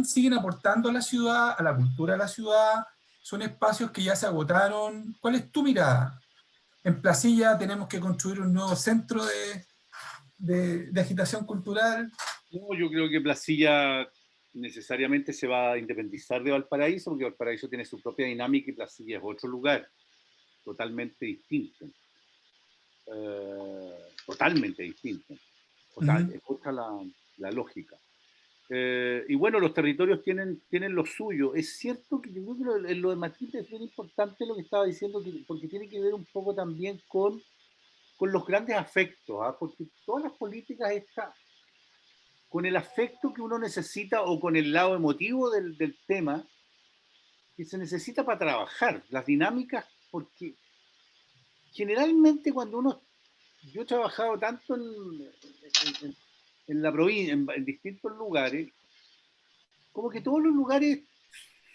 S1: Siguen aportando a la ciudad, a la cultura de la ciudad, son espacios que ya se agotaron. ¿Cuál es tu mirada? En Placilla tenemos que construir un nuevo centro de agitación cultural.
S5: No, yo creo que Placilla necesariamente se va a independizar de Valparaíso, porque Valparaíso tiene su propia dinámica y Placilla es otro lugar totalmente distinto. Totalmente distinto. Total,
S1: Ujú.
S5: es otra la lógica. Y bueno, los territorios tienen lo suyo. Es cierto que yo creo que lo de Matilde es bien importante lo que estaba diciendo, porque tiene que ver un poco también con los grandes afectos, ¿ah? Porque todas las políticas están con el afecto que uno necesita o con el lado emotivo del tema, que se necesita para trabajar, las dinámicas, porque generalmente cuando yo he trabajado tanto en la provincia, en distintos lugares, como que todos los lugares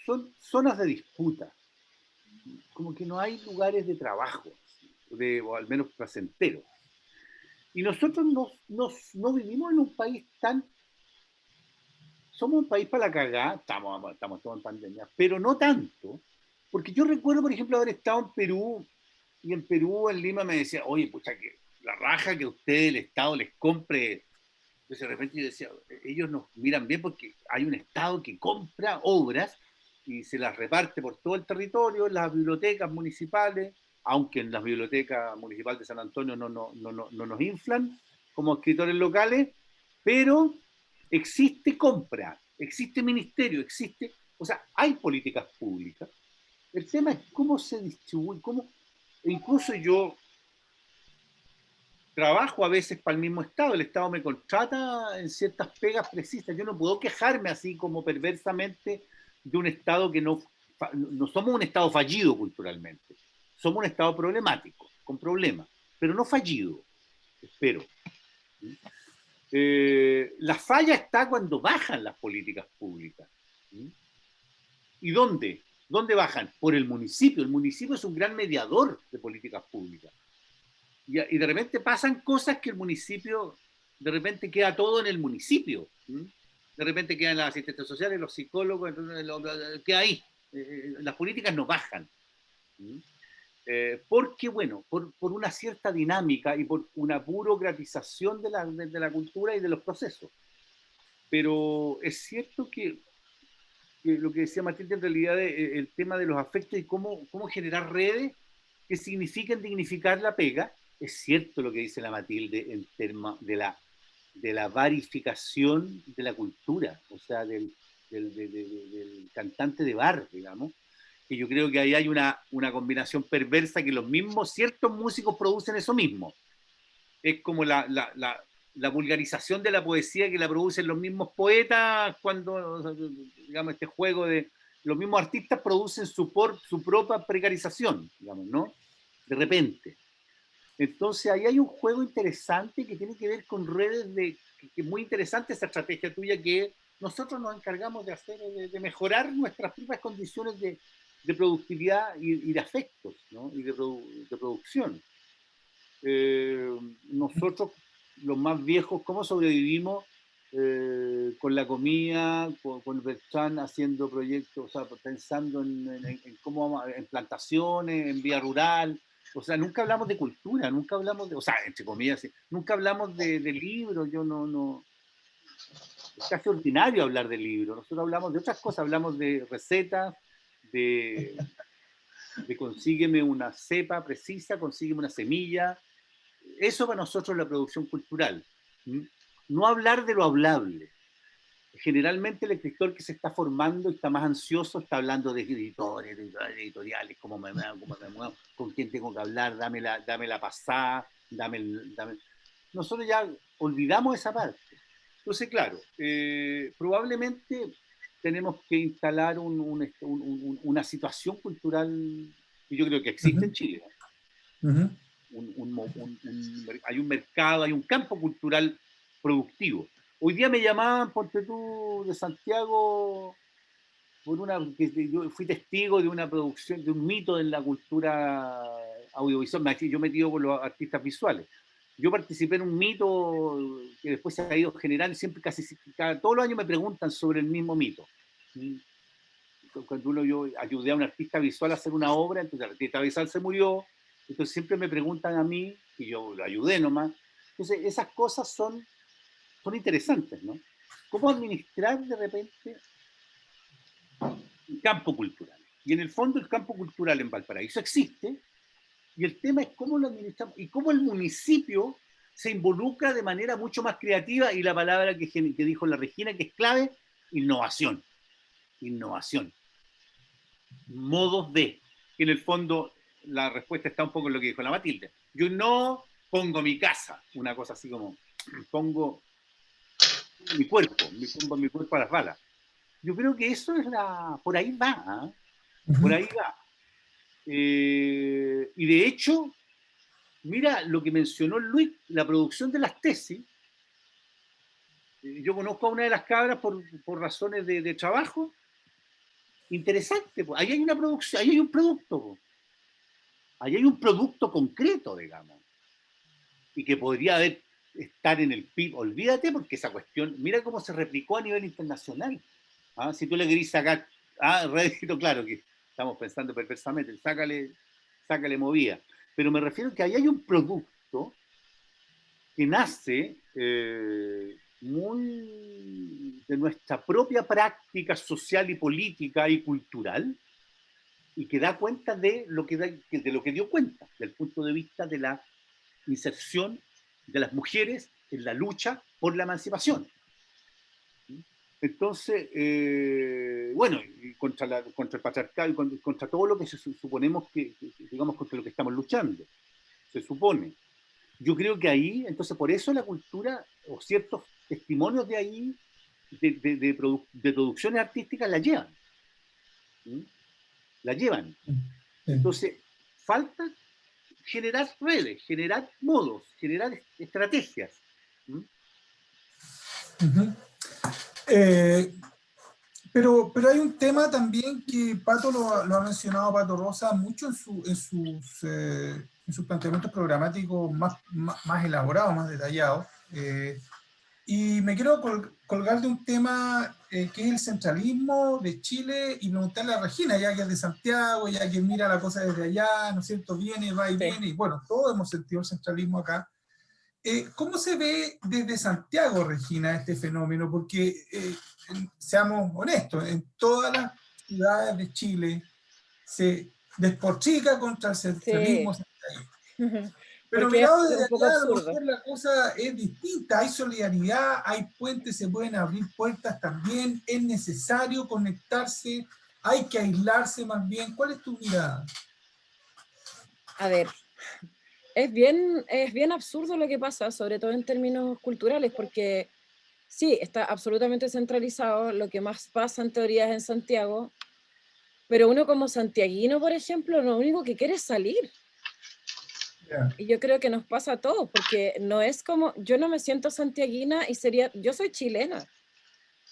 S5: son zonas de disputa, como que no hay lugares de trabajo, o al menos placenteros. Y nosotros no vivimos en un país somos un país para la cagada, estamos todos en pandemia, pero no tanto, porque yo recuerdo, por ejemplo, haber estado en Perú, y en Perú, en Lima, me decía, oye, pucha, que la raja que ustedes, el Estado, les compre. Entonces, de repente yo decía, ellos nos miran bien porque hay un Estado que compra obras y se las reparte por todo el territorio, en las bibliotecas municipales, aunque en las bibliotecas municipales de San Antonio no nos inflan como escritores locales, pero existe compra, existe ministerio, o sea, hay políticas públicas. El tema es cómo se distribuye, incluso yo trabajo a veces para el mismo Estado, el Estado me contrata en ciertas pegas precisas, yo no puedo quejarme así como perversamente de un Estado que no somos un Estado fallido culturalmente, somos un Estado problemático, con problemas, pero no fallido, espero. La falla está cuando bajan las políticas públicas. ¿Y dónde? ¿Dónde bajan? Por el municipio. El municipio es un gran mediador de políticas públicas. Y de repente pasan cosas que el municipio, de repente queda todo en el municipio. De repente quedan las asistentes sociales, los psicólogos, queda ahí. Las políticas no bajan. Porque, bueno, por una cierta dinámica y por una burocratización de la cultura y de los procesos. Pero es cierto que lo que decía Matilde en realidad es el tema de los afectos y cómo generar redes que signifiquen dignificar la pega. Es cierto lo que dice la Matilde en términos de la varificación de la cultura, o sea, del cantante de bar, digamos, que yo creo que ahí hay una combinación perversa que los mismos, ciertos músicos producen eso mismo. Es como la vulgarización de la poesía que la producen los mismos poetas cuando, digamos, este juego de los mismos artistas producen su propia precarización, digamos, ¿no? De repente. Entonces ahí hay un juego interesante que tiene que ver con redes que es muy interesante esa estrategia tuya que nosotros nos encargamos de hacer, de mejorar nuestras propias condiciones de productividad y de afectos, ¿no? Y de producción. Nosotros, los más viejos, ¿cómo sobrevivimos? Con la comida, con Bertrand haciendo proyectos, o sea, pensando en cómo vamos, en plantaciones, en vía rural. O sea, nunca hablamos de cultura, nunca hablamos o sea, entre comillas, nunca hablamos de libros. Es casi ordinario hablar de libros. Nosotros hablamos de otras cosas, hablamos de recetas, de consígueme una cepa precisa, consígueme una semilla. Eso para nosotros es la producción cultural. No hablar de lo hablable. Generalmente el escritor que se está formando y está más ansioso está hablando de editores, editoriales, cómo me muevo, con quién tengo que hablar, dame la pasada, Nosotros ya olvidamos esa parte. Entonces, claro, probablemente tenemos que instalar una situación cultural que yo creo que existe en Chile. Hay un mercado, hay un campo cultural productivo. Hoy día me llamaban, ponte tú, de Santiago, yo fui testigo de una producción, de un mito en la cultura audiovisual. Yo metido con los artistas visuales. Yo participé en un mito que después se ha ido generando, siempre todos los años me preguntan sobre el mismo mito. Cuando yo ayudé a un artista visual a hacer una obra, entonces el artista visual se murió, entonces siempre me preguntan a mí, y yo lo ayudé nomás. Entonces esas cosas son interesantes, ¿no? ¿Cómo administrar de repente el campo cultural? Y en el fondo el campo cultural en Valparaíso existe, y el tema es cómo lo administramos, y cómo el municipio se involucra de manera mucho más creativa, y la palabra que dijo la Regina, que es clave, innovación. Innovación. Modos de, que en el fondo la respuesta está un poco en lo que dijo la Matilde. Yo no pongo mi casa, una cosa así como pongo pongo mi cuerpo a las balas. Yo creo que eso es por ahí va. Por ahí va. Y de hecho, mira lo que mencionó Luis, la producción de las tesis. Yo conozco a una de las cabras por razones de trabajo. Interesante, pues. Ahí hay una producción, ahí hay un producto, pues. Ahí hay un producto concreto, digamos, y que podría estar en el PIB. Olvídate, porque esa cuestión, mira cómo se replicó a nivel internacional. ¿Ah? Si tú le querís sacar, rédito, claro que estamos pensando perversamente, sácale movida. Pero me refiero que ahí hay un producto que nace muy de nuestra propia práctica social y política y cultural, y que da cuenta de lo que dio cuenta, del punto de vista de la inserción de las mujeres en la lucha por la emancipación. Entonces, bueno, y contra el patriarcado y contra todo lo que suponemos digamos, contra lo que estamos luchando, se supone. Yo creo que ahí, entonces por eso la cultura, o ciertos testimonios de ahí, de producciones artísticas, la llevan. ¿Sí? La llevan. Entonces, falta generar redes, generar modos, generar estrategias. ¿Mm?
S1: Pero hay un tema también que Pato lo ha mencionado, Pato Rosa, mucho en sus planteamientos programáticos más elaborados, más detallados. Y me quiero colgar de un tema que es el centralismo de Chile y preguntarle a Regina, ya que es de Santiago, ya que mira la cosa desde allá, ¿no es cierto? Viene, va y viene, y bueno, todos hemos sentido el centralismo acá. ¿Cómo se ve desde Santiago, Regina, este fenómeno? Porque, seamos honestos, en todas las ciudades de Chile se despotrica contra el centralismo.
S6: Sí.
S1: Pero
S6: Porque es
S1: mirado desde
S6: un poco
S1: allá, a lo
S6: absurdo.
S1: mejor la cosa es distinta, hay solidaridad, hay puentes, se pueden abrir puertas también, es necesario conectarse, hay que aislarse más bien. ¿Cuál es tu mirada?
S6: A ver, es bien absurdo lo que pasa, sobre todo en términos culturales, porque sí, está absolutamente centralizado, lo que más pasa en teoría es en Santiago, pero uno como santiaguino, por ejemplo, lo único que quiere es salir.
S1: Yeah.
S6: Y yo creo que nos pasa a todos, porque no es como, yo no me siento santiaguina y yo soy chilena.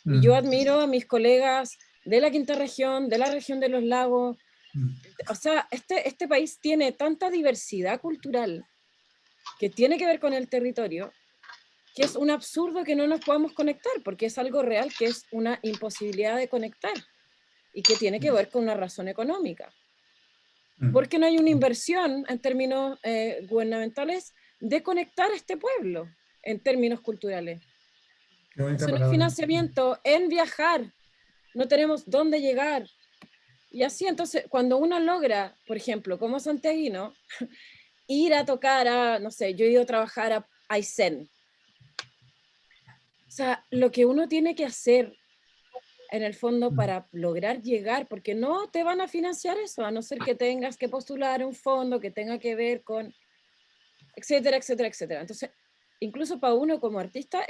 S6: Y yo admiro a mis colegas de la quinta región, de la región de los lagos. O sea, este país tiene tanta diversidad cultural que tiene que ver con el territorio, que es un absurdo que no nos podamos conectar, porque es algo real que es una imposibilidad de conectar y que tiene que ver con una razón económica. Porque no hay una inversión en términos gubernamentales de conectar a este pueblo en términos culturales. Es un financiamiento en viajar, no tenemos dónde llegar. Y así, entonces, cuando uno logra, por ejemplo, como santiaguino, ir a tocar a, no sé, yo he ido a trabajar a Aysén. O sea, lo que uno tiene que hacer en el fondo para lograr llegar, porque no te van a financiar eso, a no ser que tengas que postular un fondo que tenga que ver con, etcétera, etcétera, etcétera. Entonces, incluso para uno como artista,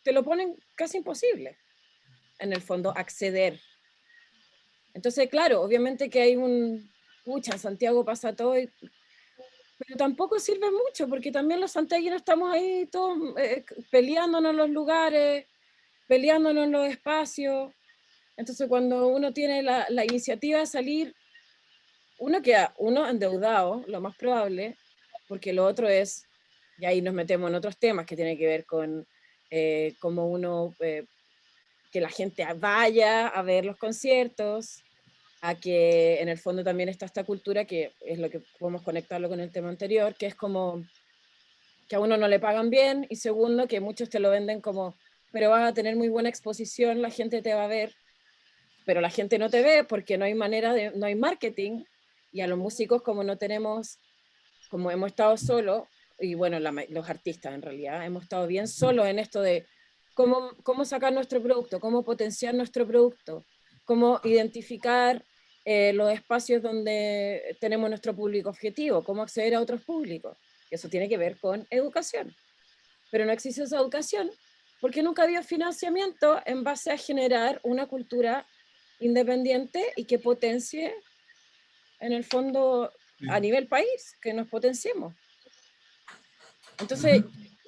S6: te lo ponen casi imposible, en el fondo, acceder. Entonces, claro, obviamente que hay pucha, en Santiago pasa todo, pero tampoco sirve mucho, porque también los santiaguinos estamos ahí todos peleándonos los lugares, peleándonos los espacios. Entonces, cuando uno tiene la iniciativa de salir, uno queda endeudado, lo más probable, porque lo otro es, y ahí nos metemos en otros temas que tienen que ver con cómo que la gente vaya a ver los conciertos, a que en el fondo también está esta cultura, que es lo que podemos conectarlo con el tema anterior, que es como que a uno no le pagan bien, y segundo, que muchos te lo venden como, pero vas a tener muy buena exposición, la gente te va a ver, pero la gente no te ve porque no hay no hay marketing, y a los músicos como no tenemos, como hemos estado solos, y bueno, los artistas en realidad, hemos estado bien solos en esto de cómo sacar nuestro producto, cómo potenciar nuestro producto, cómo identificar los espacios donde tenemos nuestro público objetivo, cómo acceder a otros públicos. Eso tiene que ver con educación. Pero no existe esa educación porque nunca había financiamiento en base a generar una cultura independiente y que potencie, en el fondo, a nivel país, que nos potenciemos. Entonces,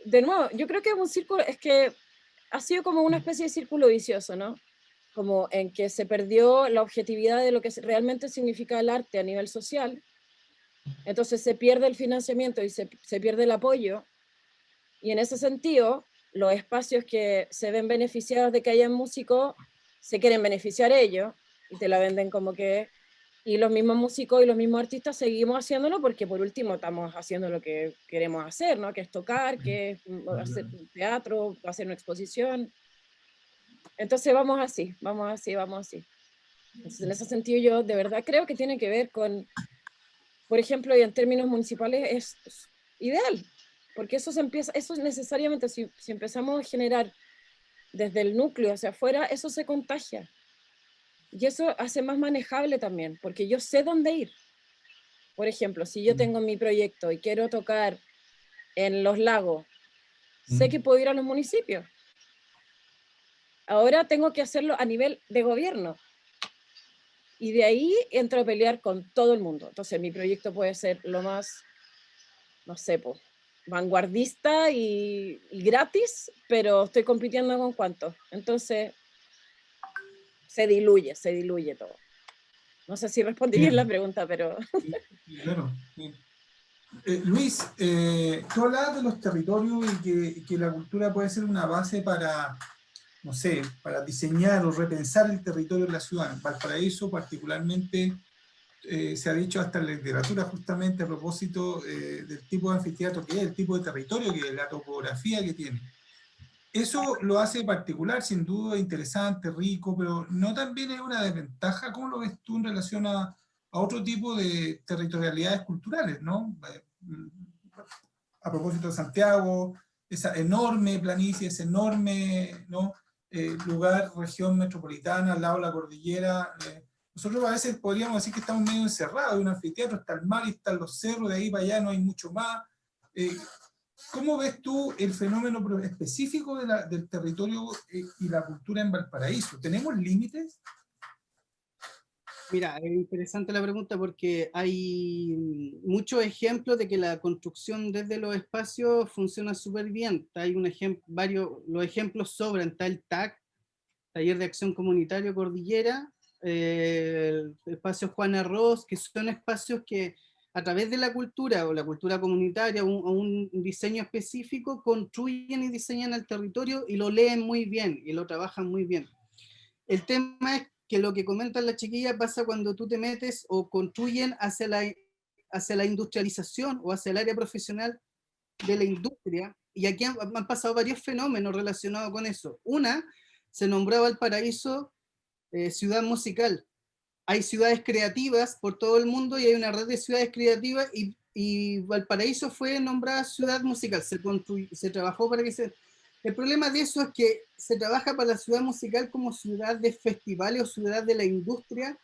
S6: de nuevo, yo creo que es un círculo, es que ha sido como una especie de círculo vicioso, ¿no? Como en que se perdió la objetividad de lo que realmente significa el arte a nivel social. Entonces se pierde el financiamiento y se pierde el apoyo. Y en ese sentido, los espacios que se ven beneficiados de que haya músicos, se quieren beneficiar ellos y te la venden como que... Y los mismos músicos y los mismos artistas seguimos haciéndolo porque por último estamos haciendo lo que queremos hacer, ¿no? Que es tocar, que es hacer teatro, hacer una exposición. Entonces vamos así, vamos así, vamos así. Entonces, en ese sentido yo de verdad creo que tiene que ver con, por ejemplo, y en términos municipales es ideal, porque eso se empieza, eso es necesariamente, si empezamos a generar desde el núcleo hacia afuera, eso se contagia. Y eso hace más manejable también, porque yo sé dónde ir. Por ejemplo, si yo tengo mi proyecto y quiero tocar en Los Lagos, sé que puedo ir a los municipios. Ahora tengo que hacerlo a nivel de gobierno. Y de ahí entro a pelear con todo el mundo. Entonces mi proyecto puede ser lo más, no sé, pues, vanguardista y gratis, pero estoy compitiendo con cuántos. Entonces se diluye todo. No sé si respondí bien la pregunta, pero...
S1: Claro. Luis, tú hablabas de los territorios y que la cultura puede ser una base para, no sé, para diseñar o repensar el territorio de la ciudad. En Valparaíso particularmente se ha dicho hasta en la literatura justamente a propósito del tipo de anfiteatro que es, el tipo de territorio que es, la topografía que tiene. Eso lo hace particular, sin duda, interesante, rico, pero no también es una desventaja. ¿Cómo lo ves tú en relación a otro tipo de territorialidades culturales, ¿no? A propósito de Santiago, esa enorme planicie, ese enorme, ¿no? Lugar, región metropolitana, al lado de la cordillera. Nosotros a veces podríamos decir que estamos medio encerrados, hay un anfiteatro, está el mar y están los cerros, de ahí para allá no hay mucho más. ¿Cómo ves tú el fenómeno específico del territorio y la cultura en Valparaíso? ¿Tenemos límites?
S7: Mira, es interesante la pregunta porque hay muchos ejemplos de que la construcción desde los espacios funciona súper bien. Hay un ejemplo, los ejemplos sobran. Está el TAC, Taller de Acción Comunitario Cordillera, el espacio Juan Arroz, que son espacios que a través de la cultura o la cultura comunitaria o un diseño específico construyen y diseñan el territorio y lo leen muy bien y lo trabajan muy bien. El tema es que lo que comentan las chiquillas pasa cuando tú te metes o construyen hacia la industrialización o hacia el área profesional de la industria, y aquí han pasado varios fenómenos relacionados con eso. Una, se nombraba Valparaíso ciudad musical. Hay ciudades creativas por todo el mundo y hay una red de ciudades creativas y Valparaíso fue nombrada ciudad musical, se trabajó para que se... El problema de eso es que se trabaja para la ciudad musical como ciudad de festivales o ciudad de la industria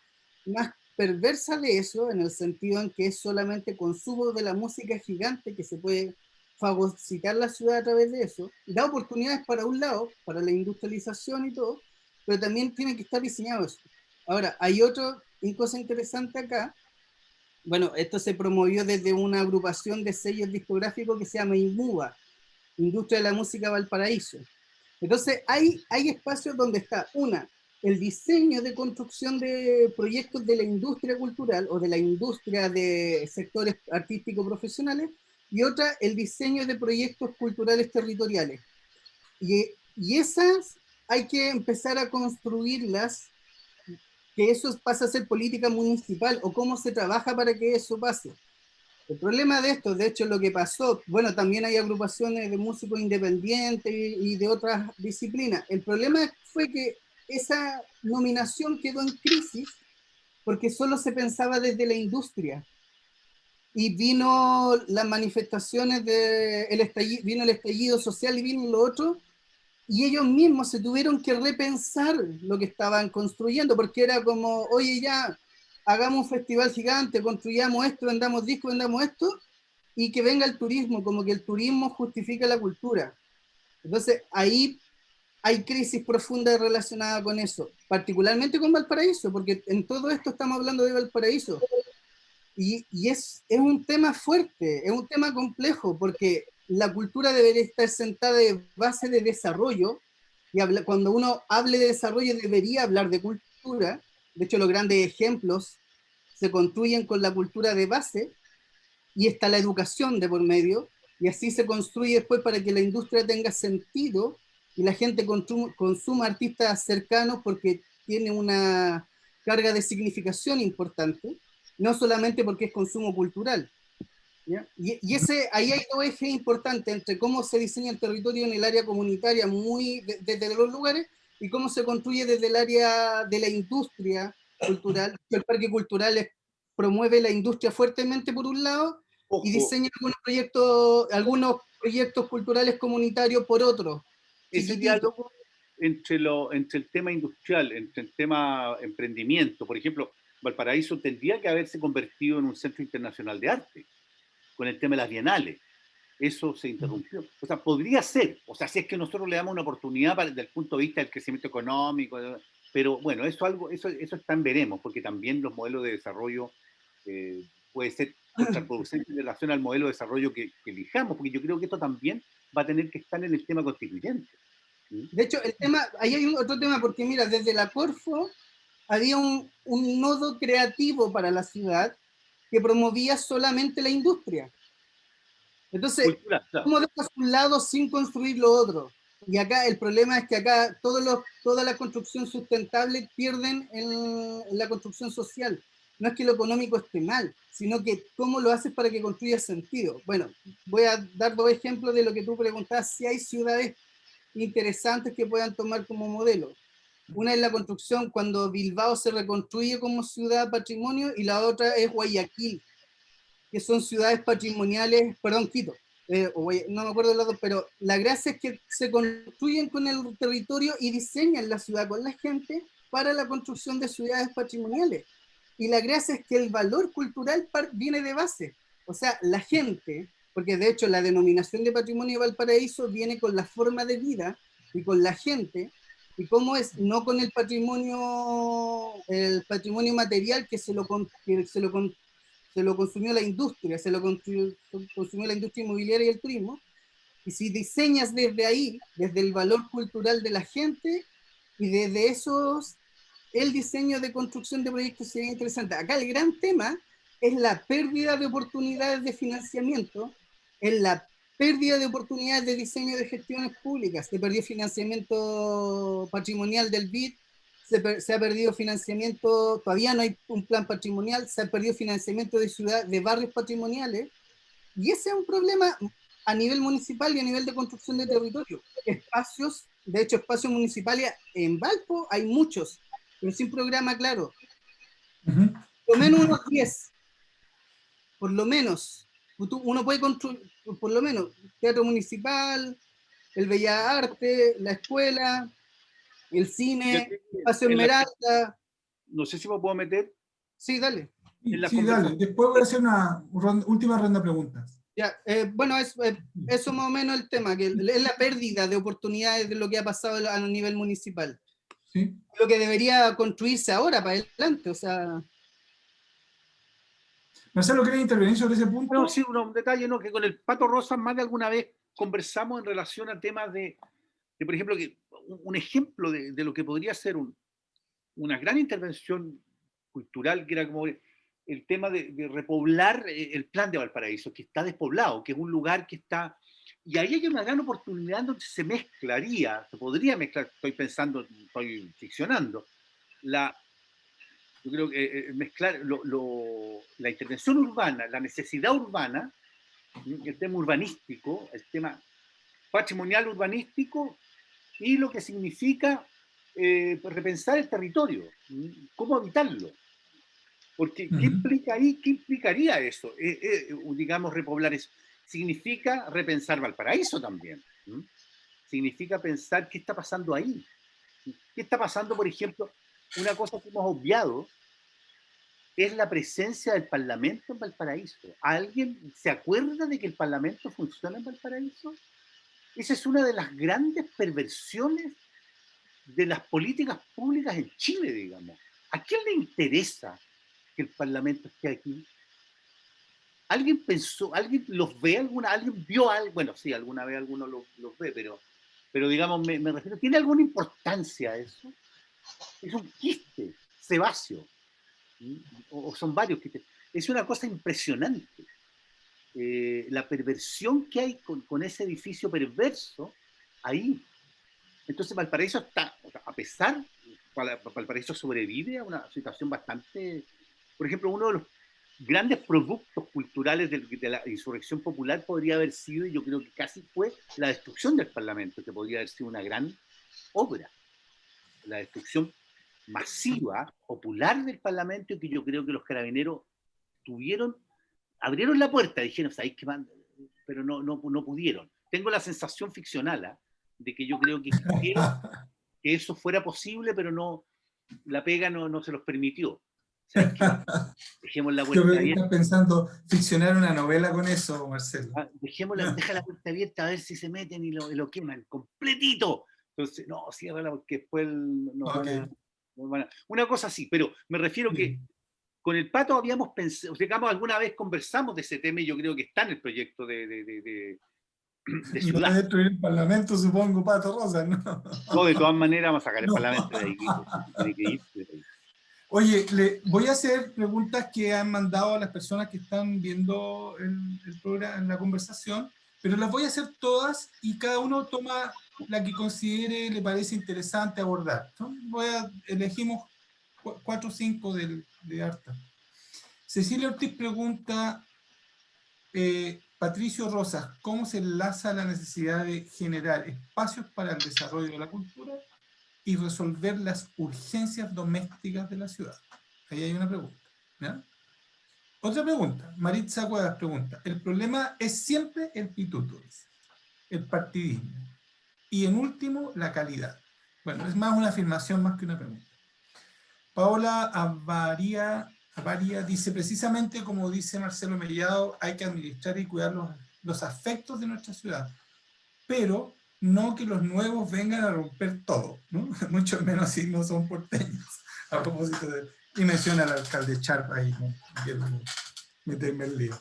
S7: más perversa de eso, en el sentido en que es solamente consumo de la música gigante que se puede fagocitar la ciudad a través de eso, da oportunidades para un lado, para la industrialización y todo, pero también tiene que estar diseñado eso. Ahora, hay otra cosa interesante acá. Bueno, esto se promovió desde una agrupación de sellos discográficos que se llama IMUBA, Industria de la Música Valparaíso. Entonces, hay espacios donde está, el diseño de construcción de proyectos de la industria cultural o de la industria de sectores artísticos profesionales, y otra, el diseño de proyectos culturales territoriales. Y esas hay que empezar a construirlas, que eso pasa a ser política municipal, o cómo se trabaja para que eso pase. El problema de esto, de hecho, lo que pasó, bueno, también hay agrupaciones de músicos independientes y de otras disciplinas. El problema fue que esa nominación quedó en crisis porque solo se pensaba desde la industria. Y vino las manifestaciones, vino el estallido social y vino lo otro, y ellos mismos se tuvieron que repensar lo que estaban construyendo, porque era como, oye, ya, hagamos un festival gigante, construyamos esto, vendamos discos, vendamos esto, y que venga el turismo, como que el turismo justifica la cultura. Entonces, ahí hay crisis profunda relacionada con eso, particularmente con Valparaíso, porque en todo esto estamos hablando de Valparaíso. Y es un tema fuerte, es un tema complejo, porque la cultura debería estar sentada de base de desarrollo, y cuando uno hable de desarrollo debería hablar de cultura. De hecho, los grandes ejemplos se construyen con la cultura de base, y está la educación de por medio, y así se construye después para que la industria tenga sentido y la gente consuma artistas cercanos porque tiene una carga de significación importante, no solamente porque es consumo cultural. ¿Ya? Y ahí hay dos ejes importantes entre cómo se diseña el territorio en el área comunitaria desde los lugares y cómo se construye desde el área de la industria cultural. El parque cultural promueve la industria fuertemente por un lado y diseña algunos proyectos culturales comunitarios por otro.
S5: Ese diálogo entre el tema industrial, entre el tema emprendimiento, por ejemplo, Valparaíso tendría que haberse convertido en un centro internacional de arte con el tema de las bienales. Eso se interrumpió. O sea, podría ser, o sea, si es que nosotros le damos una oportunidad desde el punto de vista del crecimiento económico, pero bueno, eso está en veremos, porque también los modelos de desarrollo puede ser contraproducente en relación al modelo de desarrollo que elijamos, porque yo creo que esto también va a tener que estar en el tema constituyente.
S7: De hecho, ahí hay otro tema, porque mira, desde la Corfo había un nodo creativo para la ciudad que promovía solamente la industria. Entonces, ¿cómo dejas un lado sin construir lo otro? Y acá el problema es que acá toda la construcción sustentable pierden en la construcción social. No es que lo económico esté mal, sino que cómo lo haces para que construya sentido. Bueno, voy a dar dos ejemplos de lo que tú preguntabas, si hay ciudades interesantes que puedan tomar como modelo. Una es la construcción cuando Bilbao se reconstruye como ciudad patrimonio, y la otra es Guayaquil, que son ciudades patrimoniales, perdón, Quito, no me acuerdo de los dos, pero la gracia es que se construyen con el territorio y diseñan la ciudad con la gente para la construcción de ciudades patrimoniales. Y la gracia es que el valor cultural viene de base. O sea, la gente, porque de hecho la denominación de patrimonio de Valparaíso viene con la forma de vida y con la gente, y cómo es, no con el patrimonio material que se lo consumió la industria, se lo consumió la industria inmobiliaria y el turismo. Y si diseñas desde ahí, desde el valor cultural de la gente, y desde esos, el diseño de construcción de proyectos sería interesante. Acá el gran tema es la pérdida de oportunidades de financiamiento, es la pérdida de oportunidades de diseño de gestiones públicas. Se perdió financiamiento patrimonial del BID, se ha perdido financiamiento, todavía no hay un plan patrimonial, se ha perdido financiamiento de barrios patrimoniales, y ese es un problema a nivel municipal y a nivel de construcción de territorio. Espacios, de hecho espacios municipales en Valpo hay muchos, pero sin programa claro. Por lo menos unos 10, por lo menos. Uno puede construir, por lo menos, teatro municipal, el Bellas Artes, la escuela, el cine, Espacio Esmeralda.
S5: No sé si me puedo meter.
S7: Sí, dale.
S1: Sí, dale. Después voy a hacer una última ronda de preguntas.
S7: Ya, bueno, eso más o menos el tema, que es la pérdida de oportunidades de lo que ha pasado a nivel municipal.
S1: ¿Sí?
S7: Lo que debería construirse ahora para adelante, o sea...
S1: Marcelo, ¿quieres intervenir sobre ese punto?
S5: No, sí, un detalle, ¿no? Que con el Pato Rosas más de alguna vez conversamos en relación a temas de por ejemplo, que un ejemplo de lo que podría ser una gran intervención cultural, que era como el tema de repoblar el plan de Valparaíso, que está despoblado, que es un lugar que está... Y ahí hay una gran oportunidad donde se podría mezclar, estoy pensando, estoy ficcionando, yo creo que mezclar la intervención urbana, la necesidad urbana, el tema urbanístico, el tema patrimonial urbanístico, y lo que significa repensar el territorio, cómo habitarlo. Porque, ¿qué implica ahí? ¿Qué implicaría eso? Digamos, repoblar eso. Significa repensar Valparaíso también. Significa pensar qué está pasando ahí. ¿Qué está pasando, por ejemplo? Una cosa que hemos obviado es la presencia del Parlamento en Valparaíso. ¿Alguien se acuerda de que el Parlamento funciona en Valparaíso? Esa es una de las grandes perversiones de las políticas públicas en Chile, digamos. ¿A quién le interesa que el Parlamento esté aquí? ¿Alguien pensó, alguien los ve, alguien vio algo? Bueno, sí, alguna vez alguno los ve, pero digamos, me refiero, ¿tiene alguna importancia eso? Es un quiste sebáceo, o son varios quistes. Es una cosa impresionante. La perversión que hay con ese edificio perverso ahí. Entonces Valparaíso está, o sea, a pesar, Valparaíso sobrevive a una situación bastante, por ejemplo, uno de los grandes productos culturales de la insurrección popular podría haber sido, y yo creo que casi fue, la destrucción del Parlamento, que podría haber sido una gran obra. La destrucción masiva, popular del Parlamento, y que yo creo que los carabineros abrieron la puerta, dijeron, ¿sabéis qué manda? Pero no pudieron. Tengo la sensación ficcional de que yo creo que eso fuera posible, pero no, la pega no se los permitió. O sea, dejemos la puerta abierta.
S1: Estás pensando ficcionar una novela con eso, Marcelo.
S5: Deja la puerta abierta a ver si se meten y lo queman completito. Entonces, no, ciérrala porque después una cosa así, pero me refiero que con el Pato habíamos pensado, digamos, alguna vez conversamos de ese tema y yo creo que está en el proyecto de ciudad.
S1: No destruir el Parlamento, supongo, Pato Rosa, ¿no?
S5: No, de todas maneras vamos a sacar el Parlamento de ahí. Tiene que irse de ahí.
S1: Oye, le voy a hacer preguntas que han mandado a las personas que están viendo el programa, en la conversación, pero las voy a hacer todas y cada uno toma la que considere le parece interesante abordar, ¿no? Elegimos 4 o 5 de harta. Cecilia Ortiz pregunta, Patricio Rosas, ¿cómo se enlaza la necesidad de generar espacios para el desarrollo de la cultura y resolver las urgencias domésticas de la ciudad? Ahí hay una pregunta, ¿ya? Otra pregunta, Maritza Cuevas pregunta, el problema es siempre el pituto, el partidismo, y en último, la calidad. Bueno, es más una afirmación más que una pregunta. Paola Avaria dice, precisamente como dice Marcelo Mellado, hay que administrar y cuidar los afectos de nuestra ciudad, pero no que los nuevos vengan a romper todo, ¿no? Mucho menos si no son porteños. A propósito y menciona al alcalde Charp ahí, ¿no? Quiero meterme el lío.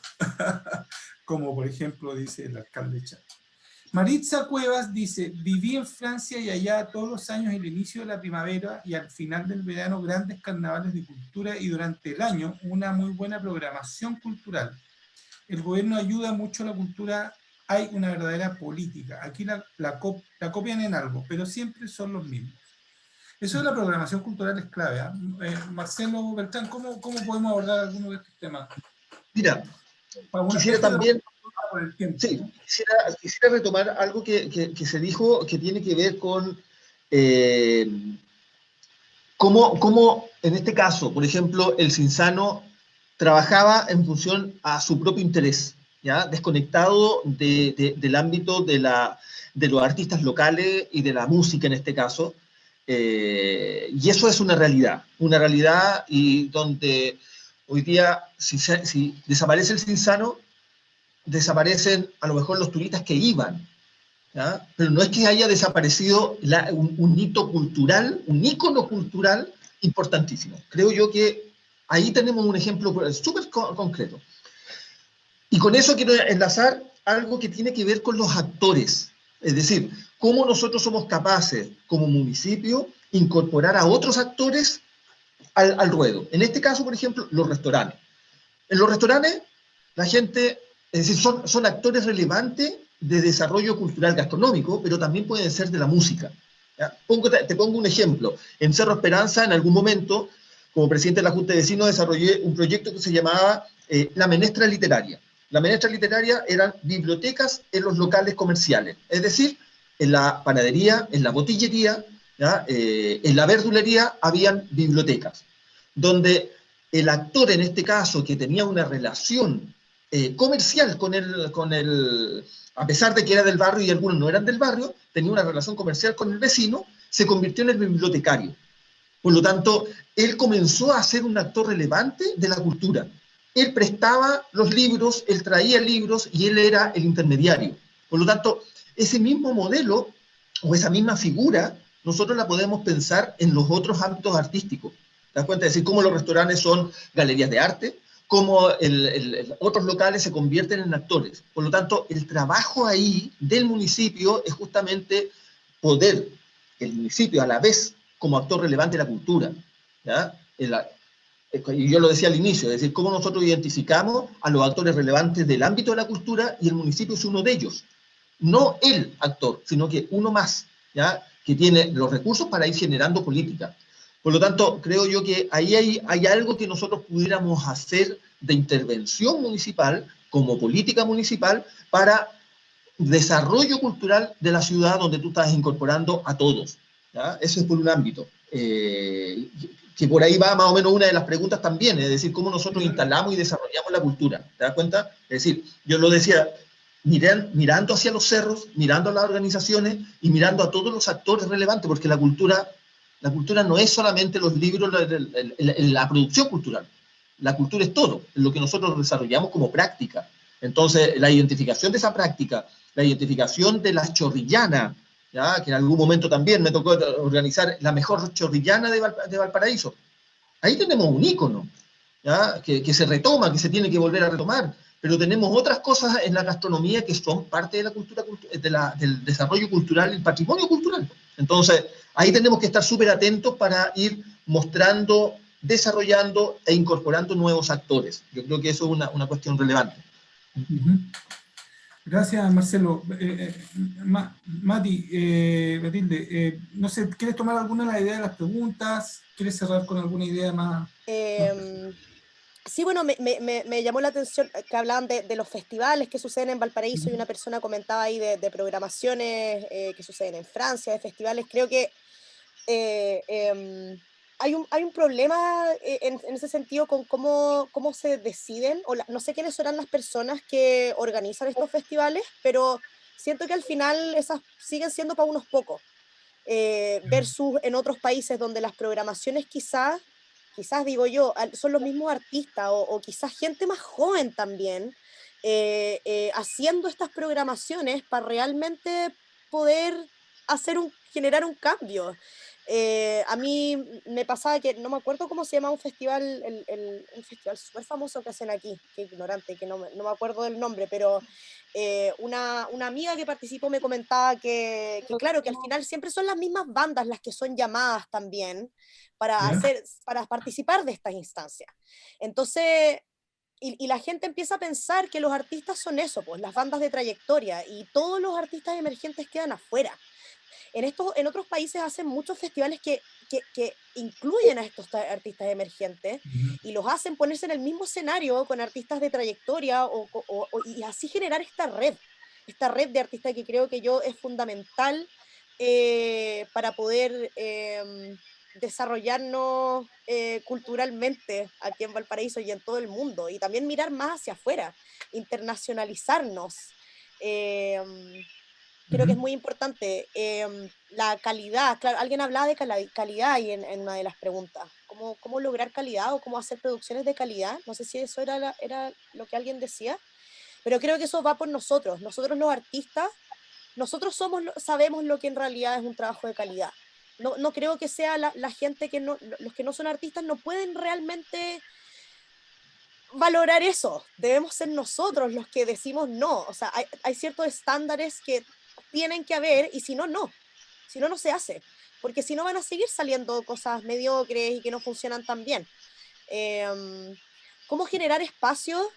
S1: Como por ejemplo dice el alcalde Charp. Maritza Cuevas dice, viví en Francia y allá todos los años el inicio de la primavera y al final del verano grandes carnavales de cultura y durante el año una muy buena programación cultural. El gobierno ayuda mucho a la cultura, hay una verdadera política. Aquí la copian en algo, pero siempre son los mismos. Eso de la programación cultural es clave, ¿eh? Marcelo Beltrán, ¿cómo podemos abordar alguno de estos temas?
S4: Mira, quisiera también...
S1: Tiempo,
S4: sí,
S1: ¿no?
S4: quisiera retomar algo que se dijo que tiene que ver con cómo, en este caso, por ejemplo, el Cinzano trabajaba en función a su propio interés, ¿ya? Desconectado del ámbito de los artistas locales y de la música en este caso. Y eso es una realidad y donde hoy día, si desaparece el Cinzano, desaparecen a lo mejor los turistas que iban, ¿ya? Pero no es que haya desaparecido un hito cultural, un ícono cultural importantísimo. Creo yo que ahí tenemos un ejemplo súper concreto. Y con eso quiero enlazar algo que tiene que ver con los actores, es decir, cómo nosotros somos capaces como municipio incorporar a otros actores al ruedo. En este caso, por ejemplo, los restaurantes. En los restaurantes, la gente... Es decir, son actores relevantes de desarrollo cultural gastronómico, pero también pueden ser de la música, ¿ya? Te pongo un ejemplo. En Cerro Esperanza, en algún momento, como presidente de la Junta de Vecinos, desarrollé un proyecto que se llamaba La Menestra Literaria. La Menestra Literaria eran bibliotecas en los locales comerciales, es decir, en la panadería, en la botillería, ¿ya? En la verdulería habían bibliotecas, donde el actor, en este caso, que tenía una relación comercial con el, a pesar de que era del barrio y algunos no eran del barrio, tenía una relación comercial con el vecino, se convirtió en el bibliotecario. Por lo tanto, él comenzó a ser un actor relevante de la cultura. Él prestaba los libros, él traía libros y él era el intermediario. Por lo tanto, ese mismo modelo o esa misma figura nosotros la podemos pensar en los otros ámbitos artísticos. ¿Te das cuenta? Es decir, cómo los restaurantes son galerías de arte, cómo otros locales se convierten en actores. Por lo tanto, el trabajo ahí del municipio es justamente poder, el municipio a la vez como actor relevante de la cultura, ¿ya? Y yo lo decía al inicio, es decir, cómo nosotros identificamos a los actores relevantes del ámbito de la cultura y el municipio es uno de ellos. No el actor, sino que uno más, ¿ya? Que tiene los recursos para ir generando política. Por lo tanto, creo yo que ahí hay algo que nosotros pudiéramos hacer de intervención municipal, como política municipal, para desarrollo cultural de la ciudad donde tú estás incorporando a todos, ¿ya? Eso es por un ámbito. Que por ahí va más o menos una de las preguntas también, es decir, cómo nosotros instalamos y desarrollamos la cultura. ¿Te das cuenta? Es decir, yo lo decía, mirando hacia los cerros, mirando a las organizaciones y mirando a todos los actores relevantes, porque la cultura no es solamente los libros, la producción cultural. La cultura es todo, es lo que nosotros desarrollamos como práctica. Entonces, la identificación de esa práctica, la identificación de la chorrillana, ¿ya? Que en algún momento también me tocó organizar la mejor chorrillana de Valparaíso. Ahí tenemos un ícono, ¿ya? Que se retoma, que se tiene que volver a retomar, pero tenemos otras cosas en la gastronomía que son parte de la cultura, del desarrollo cultural, el patrimonio cultural. Entonces, ahí tenemos que estar súper atentos para ir mostrando, desarrollando e incorporando nuevos actores. Yo creo que eso es una cuestión relevante.
S1: Gracias, Marcelo. Mati, Matilde, no sé, ¿quieres tomar alguna de las ideas de las preguntas? ¿Quieres cerrar con alguna idea más?
S2: Sí, bueno, me llamó la atención que hablaban de los festivales que suceden en Valparaíso y una persona comentaba ahí de programaciones que suceden en Francia, de festivales. Creo que hay un problema en ese sentido con cómo se deciden, no sé quiénes serán las personas que organizan estos festivales, pero siento que al final esas siguen siendo para unos pocos, versus en otros países donde las programaciones quizás digo yo, son los mismos artistas o quizás gente más joven también, haciendo estas programaciones para realmente poder generar un cambio. A mí me pasaba que no me acuerdo cómo se llama un festival, un festival súper famoso que hacen aquí, qué ignorante, que no me acuerdo del nombre, pero una amiga que participó me comentaba que claro, que al final siempre son las mismas bandas las que son llamadas también para participar de estas instancias. Entonces, y la gente empieza a pensar que los artistas son eso, pues las bandas de trayectoria, y todos los artistas emergentes quedan afuera. En otros países hacen muchos festivales que incluyen a estos artistas emergentes y los hacen ponerse en el mismo escenario con artistas de trayectoria y así generar esta red de artistas que creo que yo es fundamental para poder desarrollarnos culturalmente aquí en Valparaíso y en todo el mundo, y también mirar más hacia afuera, internacionalizarnos. Creo que es muy importante. La calidad, claro, alguien hablaba de calidad ahí en una de las preguntas. ¿Cómo lograr calidad o cómo hacer producciones de calidad? No sé si eso era lo que alguien decía, pero creo que eso va por nosotros. Nosotros los artistas, nosotros sabemos lo que en realidad es un trabajo de calidad. No creo que sea la gente los que no son artistas no pueden realmente valorar eso. Debemos ser nosotros los que decimos no. O sea, hay ciertos estándares que tienen que haber y si no, no. Si no, no se hace. Porque si no van a seguir saliendo cosas mediocres y que no funcionan tan bien. ¿Cómo generar espacio?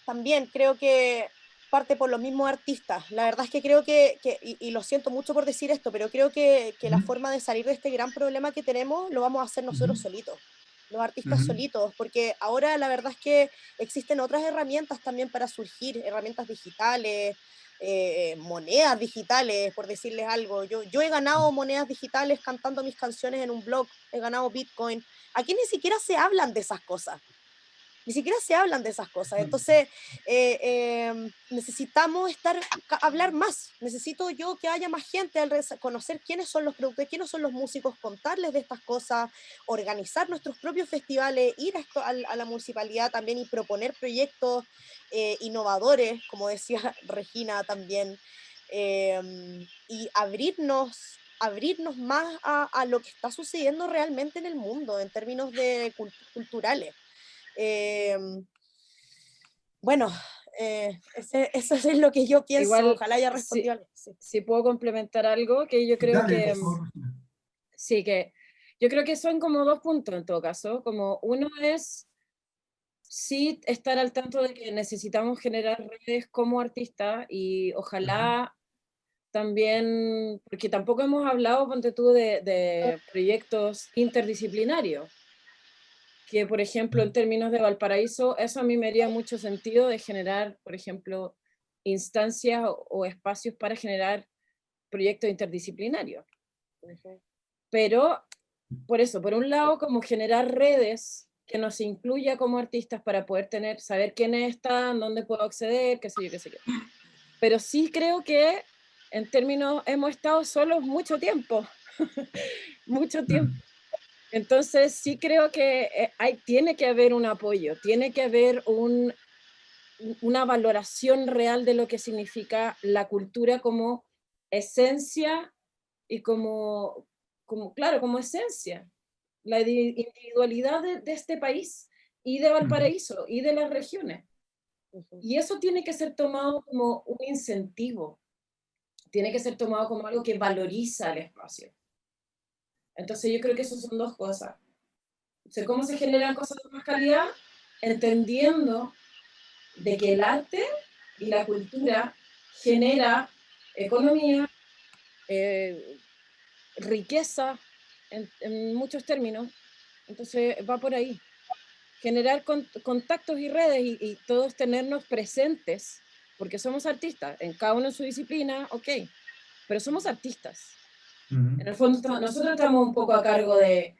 S2: También creo que parte por los mismos artistas. La verdad es que creo y lo siento mucho por decir esto, pero creo que la forma de salir de este gran problema que tenemos lo vamos a hacer nosotros solitos, los artistas solitos, porque ahora la verdad es que existen otras herramientas también para surgir, herramientas digitales, monedas digitales, por decirles algo. Yo he ganado monedas digitales cantando mis canciones en un blog, he ganado Bitcoin. Aquí ni siquiera se hablan de esas cosas. Ni siquiera se hablan de esas cosas. Entonces, necesitamos hablar más. Necesito yo que haya más gente al conocer quiénes son los productores, quiénes son los músicos, contarles de estas cosas, organizar nuestros propios festivales, ir a la municipalidad también y proponer proyectos innovadores, como decía Regina también, y abrirnos abrirnos más a lo que está sucediendo realmente en el mundo en términos de culturales. Bueno, eso es lo que yo pienso.
S6: Igual,
S2: Ojalá haya respondido algo. Sí.
S6: si puedo complementar algo, que yo creo
S1: Dale,
S6: que
S1: por favor, Regina.
S6: sí, que yo creo que son como dos puntos en todo caso. Como uno es sí estar al tanto de que necesitamos generar redes como artistas y ojalá también, porque tampoco hemos hablado, ponte tú, de proyectos interdisciplinarios, que por ejemplo en términos de Valparaíso, eso a mí me haría mucho sentido de generar, por ejemplo, instancias o espacios para generar proyectos interdisciplinarios. Pero, por eso, por un lado, como generar redes que nos incluya como artistas para poder saber quiénes están, dónde puedo acceder, qué sé yo, qué sé yo. Pero sí creo que en términos, hemos estado solos mucho tiempo, mucho tiempo. Entonces sí creo que tiene que haber un apoyo, tiene que haber una valoración real de lo que significa la cultura como esencia y claro, como esencia, la individualidad de este país y de Valparaíso y de las regiones. Y eso tiene que ser tomado como un incentivo, tiene que ser tomado como algo que valoriza el espacio. Entonces yo creo que eso son dos cosas. O sea, ¿cómo se generan cosas de más calidad? Entendiendo de que el arte y la cultura genera economía, riqueza en muchos términos. Entonces va por ahí. Generar contactos y redes y todos tenernos presentes, porque somos artistas, en cada uno en su disciplina, ok, pero somos artistas. En el fondo nosotros estamos un poco a cargo de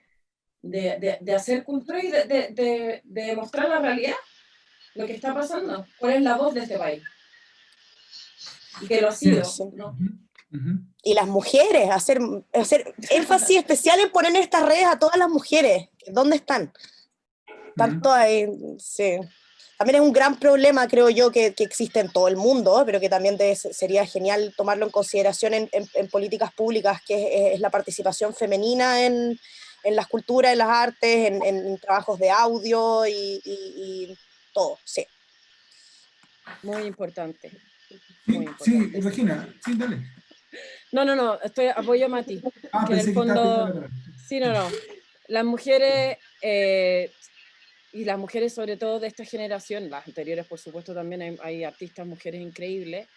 S6: hacer cultura y de mostrar la realidad, lo que está pasando, cuál es la voz de este país. Y que lo ha sido,
S2: Sí.
S6: ¿no?
S2: Y las mujeres, hacer énfasis especial en poner en estas redes a todas las mujeres. ¿Dónde están? Tanto ahí, sí. También es un gran problema, creo yo, que existe en todo el mundo, pero que también sería genial tomarlo en consideración en políticas públicas, que es la participación femenina en las culturas, en las artes, en trabajos de audio y todo, sí.
S6: Muy importante.
S1: Sí,
S6: Muy importante.
S1: sí, Regina, sí, dale.
S6: No, apoyo a Mati. Que en el
S1: Pensé que estabas pidiendo
S6: fondo,
S1: la palabra.
S6: sí, no. Las mujeres, y las mujeres sobre todo de esta generación, las anteriores por supuesto también hay artistas mujeres increíbles,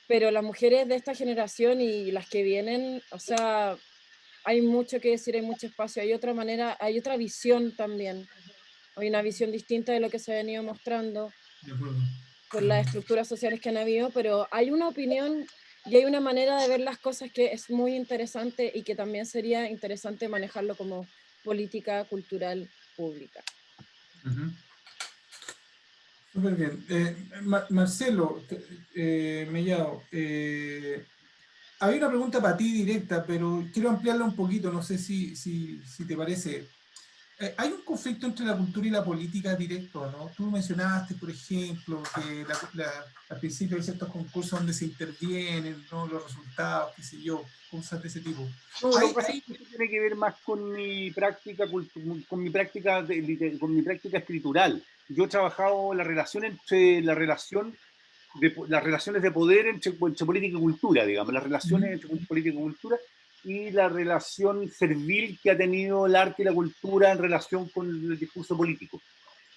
S6: pero las mujeres de esta generación y las que vienen, o sea, hay mucho que decir, hay mucho espacio, hay otra manera, hay otra visión también, hay una visión distinta de lo que se ha venido mostrando por las estructuras sociales que han habido, pero hay una opinión y hay una manera de ver las cosas que es muy interesante y que también sería interesante manejarlo como política cultural pública.
S1: Súper bien. Marcelo Mellado, había una pregunta para ti directa, pero quiero ampliarla un poquito, no sé si te parece. ¿Hay un conflicto entre la cultura y la política directo, no? Tú mencionaste, por ejemplo, que al principio hay ciertos concursos donde se intervienen, ¿no? Los resultados, qué sé yo, cosas de ese tipo.
S5: No, lo que pasa es que esto tiene que ver más con mi práctica, con mi práctica escritural. Yo he trabajado la relación entre las relaciones de poder entre política y cultura, digamos, las relaciones entre política y cultura y la relación servil que ha tenido el arte y la cultura en relación con el discurso político.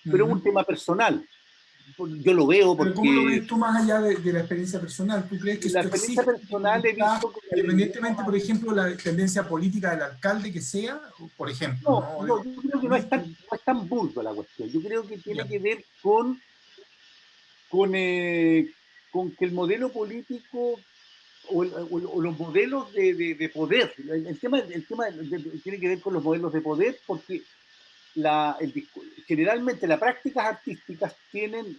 S5: Pero es un tema personal. Yo lo veo porque...
S1: ¿Pero cómo lo ves tú más allá de la experiencia personal? ¿Tú crees que
S5: la
S1: esto
S5: experiencia
S1: existe?
S5: personal he visto que
S1: Independientemente, por ejemplo, la tendencia política del alcalde que sea, por ejemplo.
S5: No, yo creo que no es tan burdo la cuestión. Yo creo que tiene que ver con que el modelo político o los modelos de poder. El tema tiene que ver con los modelos de poder porque generalmente las prácticas artísticas tienen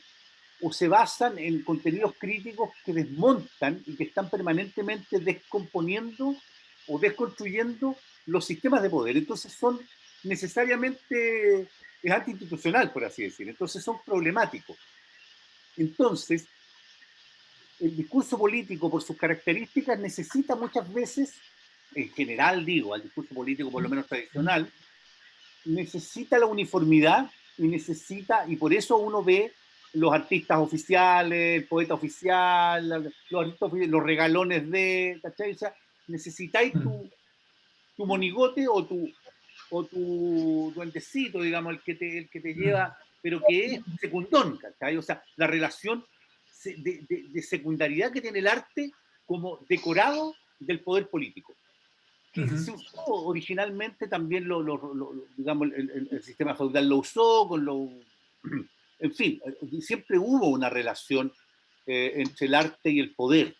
S5: o se basan en contenidos críticos que desmontan y que están permanentemente descomponiendo o desconstruyendo los sistemas de poder. Entonces son necesariamente, es antiinstitucional, por así decir. Entonces son problemáticos. Entonces, el discurso político, por sus características, necesita muchas veces en general digo, al discurso político por lo menos tradicional, necesita la uniformidad y por eso uno ve los artistas oficiales, el poeta oficial, los artistas oficiales, los regalones de, ¿cachai? O sea, necesitáis tu monigote o tu duendecito, digamos, el que te lleva, pero que es secundón, ¿cachai? O sea, la relación de secundariedad que tiene el arte como decorado del poder político. Que se usó originalmente también, digamos, el sistema feudal lo usó, en fin, siempre hubo una relación entre el arte y el poder.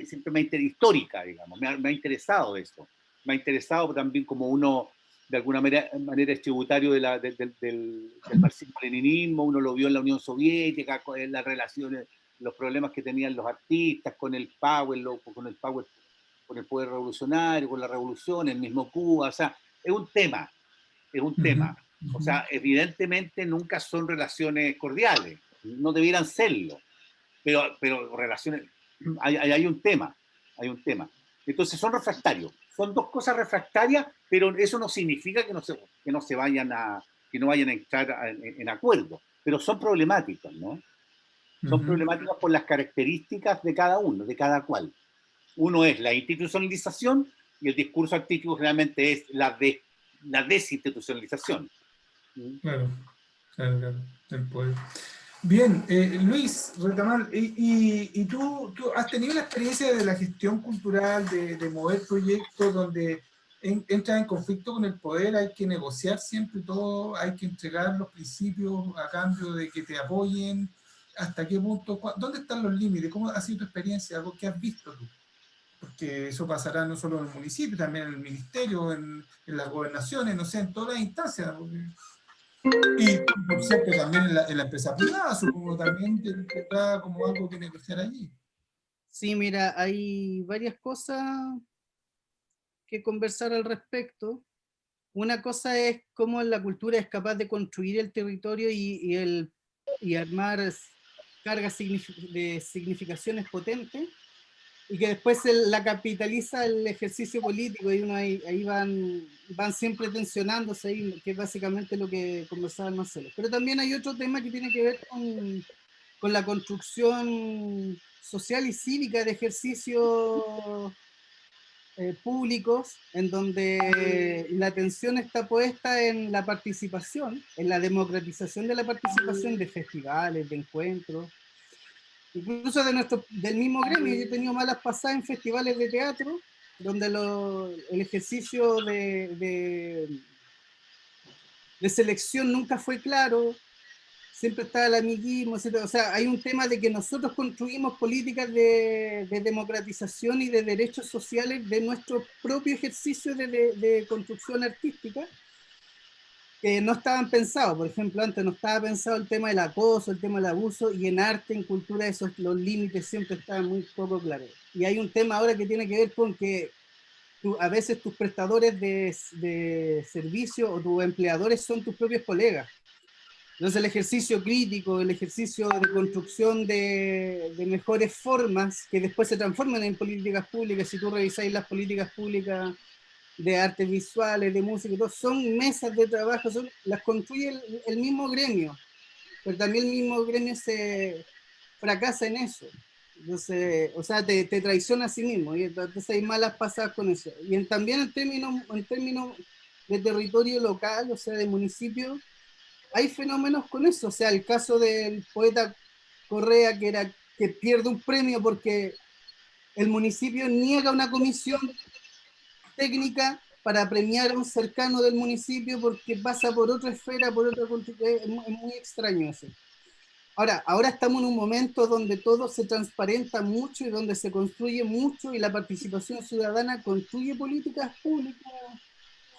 S5: Siempre histórica, digamos, me ha interesado esto. Me ha interesado también como uno, de alguna manera es tributario del marxismo-leninismo, uno lo vio en la Unión Soviética, en las relaciones, los problemas que tenían los artistas con el power, con el poder revolucionario, con la revolución, el mismo Cuba, o sea, es un tema. O sea, evidentemente nunca son relaciones cordiales, no debieran serlo, pero relaciones, hay un tema. Entonces son refractarios, son dos cosas refractarias, pero eso no significa que no vayan a entrar en acuerdo, pero son problemáticos, ¿no? Son problemáticas por las características de cada uno, de cada cual. Uno es la institucionalización y el discurso artístico generalmente es la desinstitucionalización.
S1: Claro, el poder. Bien, Luis Retamal, ¿y tú has tenido la experiencia de la gestión cultural, de mover proyectos donde entras en conflicto con el poder, hay que negociar siempre todo, hay que entregar los principios a cambio de que te apoyen? ¿Hasta qué punto? ¿Dónde están los límites? ¿Cómo ha sido tu experiencia? ¿Algo que has visto tú? Porque eso pasará no solo en el municipio, también en el ministerio, en las gobernaciones, no sé, en todas las instancias. Y, por cierto, también en la empresa privada, supongo también tendrá como algo que negociar allí.
S7: Sí, mira, hay varias cosas que conversar al respecto. Una cosa es cómo la cultura es capaz de construir el territorio y armar cargas de significaciones potentes, y que después la capitaliza el ejercicio político, y uno ahí van siempre tensionándose, ahí, que es básicamente lo que conversaba el Marcelo. Pero también hay otro tema que tiene que ver con la construcción social y cívica de ejercicios públicos, en donde la atención está puesta en la participación, en la democratización de la participación de festivales, de encuentros, incluso del mismo gremio. Yo he tenido malas pasadas en festivales de teatro, donde el ejercicio de selección nunca fue claro, siempre está el amiguismo, etc. O sea, hay un tema de que nosotros construimos políticas de democratización y de derechos sociales de nuestro propio ejercicio de construcción artística, que no estaban pensados. Por ejemplo, antes no estaba pensado el tema del acoso, el tema del abuso, y en arte, en cultura, los límites siempre estaban muy poco claros. Y hay un tema ahora que tiene que ver con que a veces tus prestadores de servicio o tus empleadores son tus propios colegas. Entonces el ejercicio crítico, el ejercicio de construcción de mejores formas que después se transforman en políticas públicas, si tú revisáis las políticas públicas de artes visuales, de música, todo, son mesas de trabajo, las construye el mismo gremio, pero también el mismo gremio se fracasa en eso. Entonces, o sea, te traiciona a sí mismo, y entonces hay malas pasadas con eso. Y también en términos de territorio local, o sea, de municipio, hay fenómenos con eso. O sea, el caso del poeta Correa, que pierde un premio porque el municipio niega una comisión técnica para premiar a un cercano del municipio porque pasa por otra esfera, por otra... Es muy extraño eso. Ahora estamos en un momento donde todo se transparenta mucho y donde se construye mucho, y la participación ciudadana construye políticas públicas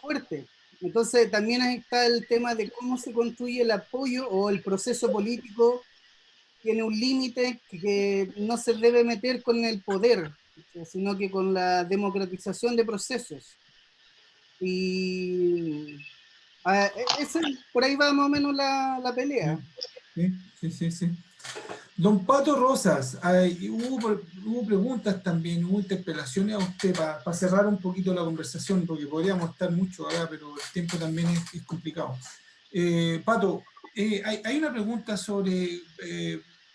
S7: fuertes. Entonces también ahí está el tema de cómo se construye el apoyo, o el proceso político tiene un límite que no se debe meter con el poder, sino que con la democratización de procesos. Y por ahí va más o menos la pelea.
S1: Sí. Don Pato Rosas, hubo preguntas también, hubo interpelaciones a usted para cerrar un poquito la conversación, porque podríamos estar mucho acá, pero el tiempo también es complicado. Pato, hay una pregunta sobre,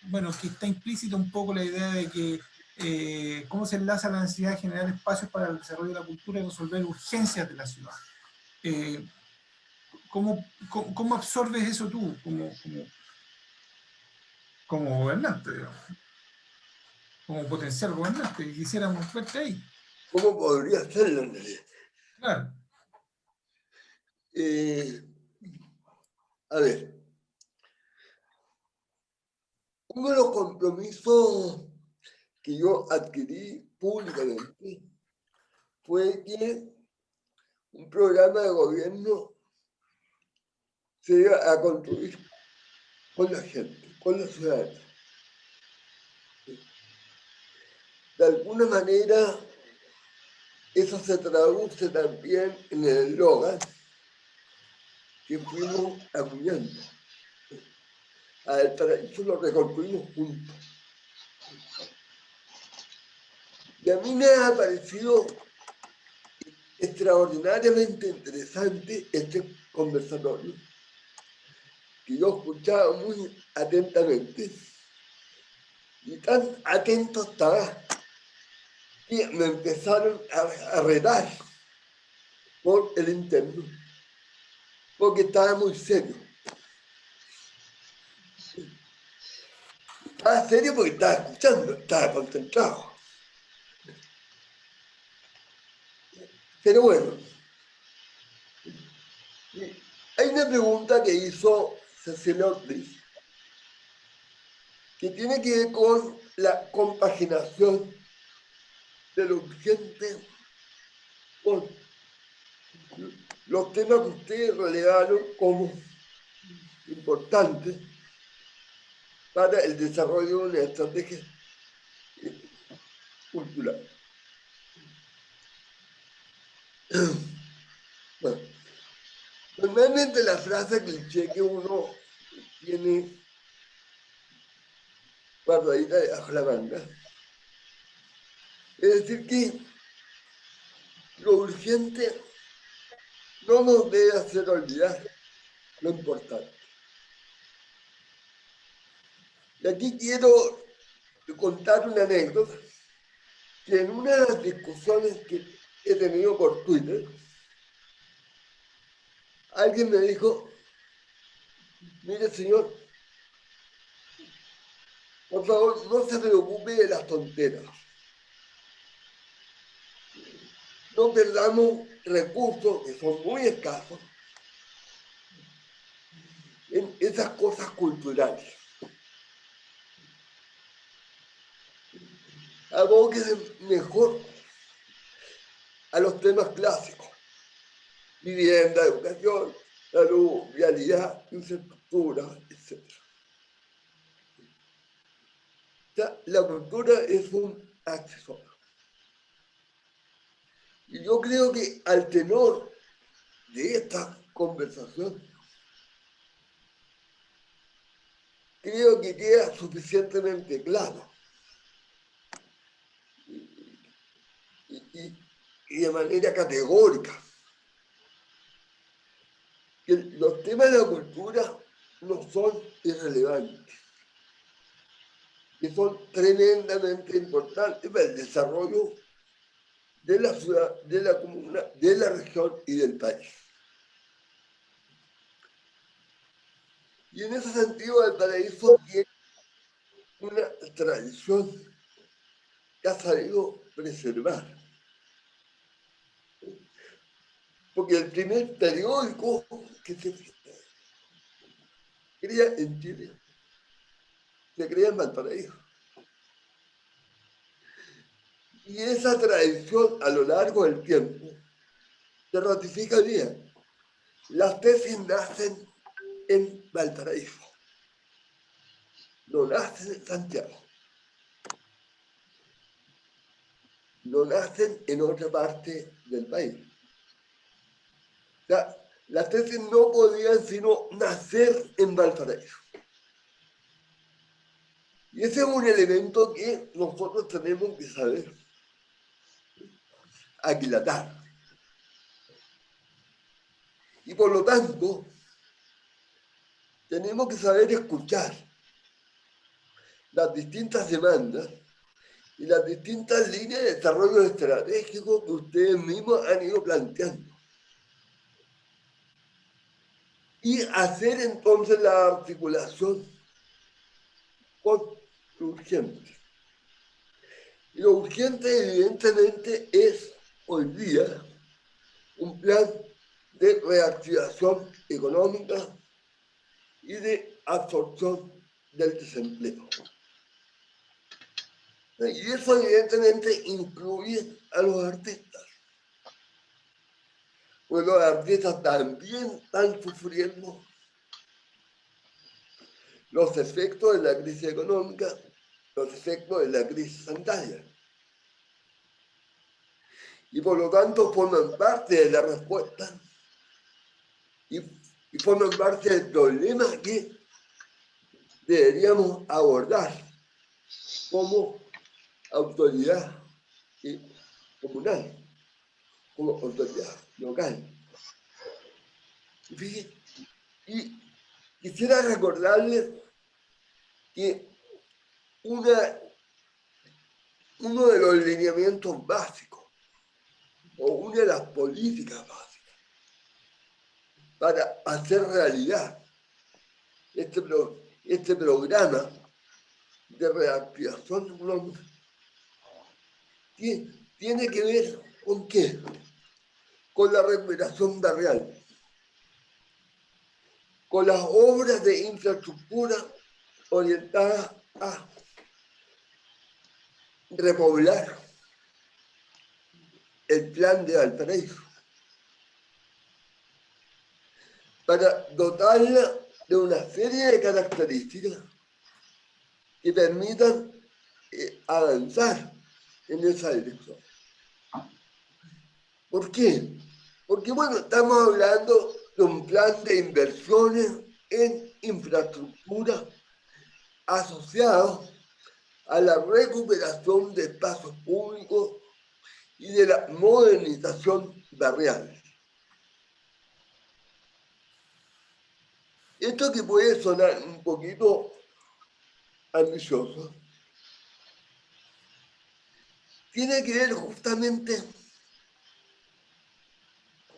S1: bueno, que está implícita un poco la idea de que cómo se enlaza la necesidad de generar espacios para el desarrollo de la cultura y resolver urgencias de la ciudad. ¿Cómo absorbes eso tú como gobernante, digamos? Como potencial gobernante, y quisiéramos verte ahí.
S3: ¿Cómo podría hacerlo en realidad?
S1: Claro.
S3: A ver, uno de los compromisos que yo adquirí públicamente fue que un programa de gobierno se iba a construir con la gente, con la ciudadanía. De alguna manera, eso se traduce también en el eslogan que fuimos acuñando. Para eso lo reconstruimos juntos. Y a mí me ha parecido extraordinariamente interesante este conversatorio, que yo escuchaba muy atentamente, y tan atento estaba que me empezaron a retar por el interno, porque estaba muy serio. Estaba serio porque estaba escuchando, estaba concentrado. Pero bueno, hay una pregunta que hizo Cecilia Ortiz, que tiene que ver con la compaginación de lo urgente con los temas que ustedes relevaron como importantes para el desarrollo de una estrategia cultural. Bueno, normalmente la frase cliché que uno tiene guardadita debajo de la manga es decir que lo urgente no nos debe hacer olvidar lo importante. Y aquí quiero contar una anécdota que en una de las discusiones que he tenido por Twitter, alguien me dijo, mire señor, por favor no se preocupe de las tonteras. No perdamos recursos que son muy escasos en esas cosas culturales. Abóquese mejor a los temas clásicos: vivienda, educación, salud, vialidad, infraestructura, etc. O sea, la cultura es un accesorio. Y yo creo que al tenor de esta conversación, creo que queda suficientemente claro y de manera categórica que los temas de la cultura no son irrelevantes, que son tremendamente importantes para el desarrollo de la ciudad, de la comuna, de la región y del país. Y en ese sentido, Valparaíso tiene una tradición que ha sabido preservar. Porque el primer periódico que se crea en Chile se crea en Valparaíso. Y esa tradición a lo largo del tiempo se ratifica bien. Las tesis nacen en Valparaíso, no nacen en Santiago, no nacen en otra parte del país. O sea, las tesis no podían sino nacer en Valparaíso. Y ese es un elemento que nosotros tenemos que saber aquilatar. Y por lo tanto, tenemos que saber escuchar las distintas demandas y las distintas líneas de desarrollo estratégico que ustedes mismos han ido planteando. Y hacer entonces la articulación con lo urgente. Y lo urgente, evidentemente, es hoy día un plan de reactivación económica y de absorción del desempleo. Y eso evidentemente incluye a los artistas. Pues los artistas también están sufriendo los efectos de la crisis económica, los efectos de la crisis sanitaria. Y por lo tanto forman parte de la respuesta y forman parte del problema que deberíamos abordar como autoridad comunal, como autoridad local. Y quisiera recordarles que uno de los lineamientos básicos o una de las políticas básicas para hacer realidad este programa de reactivación económica tiene que ver con qué, con la recuperación barrial, con las obras de infraestructura orientadas a repoblar el plan de Valparaíso, para dotarla de una serie de características que permitan avanzar en esa dirección. ¿Por qué? Porque, bueno, estamos hablando de un plan de inversiones en infraestructura asociado a la recuperación de espacios públicos y de la modernización barrial. Esto que puede sonar un poquito ambicioso, tiene que ver justamente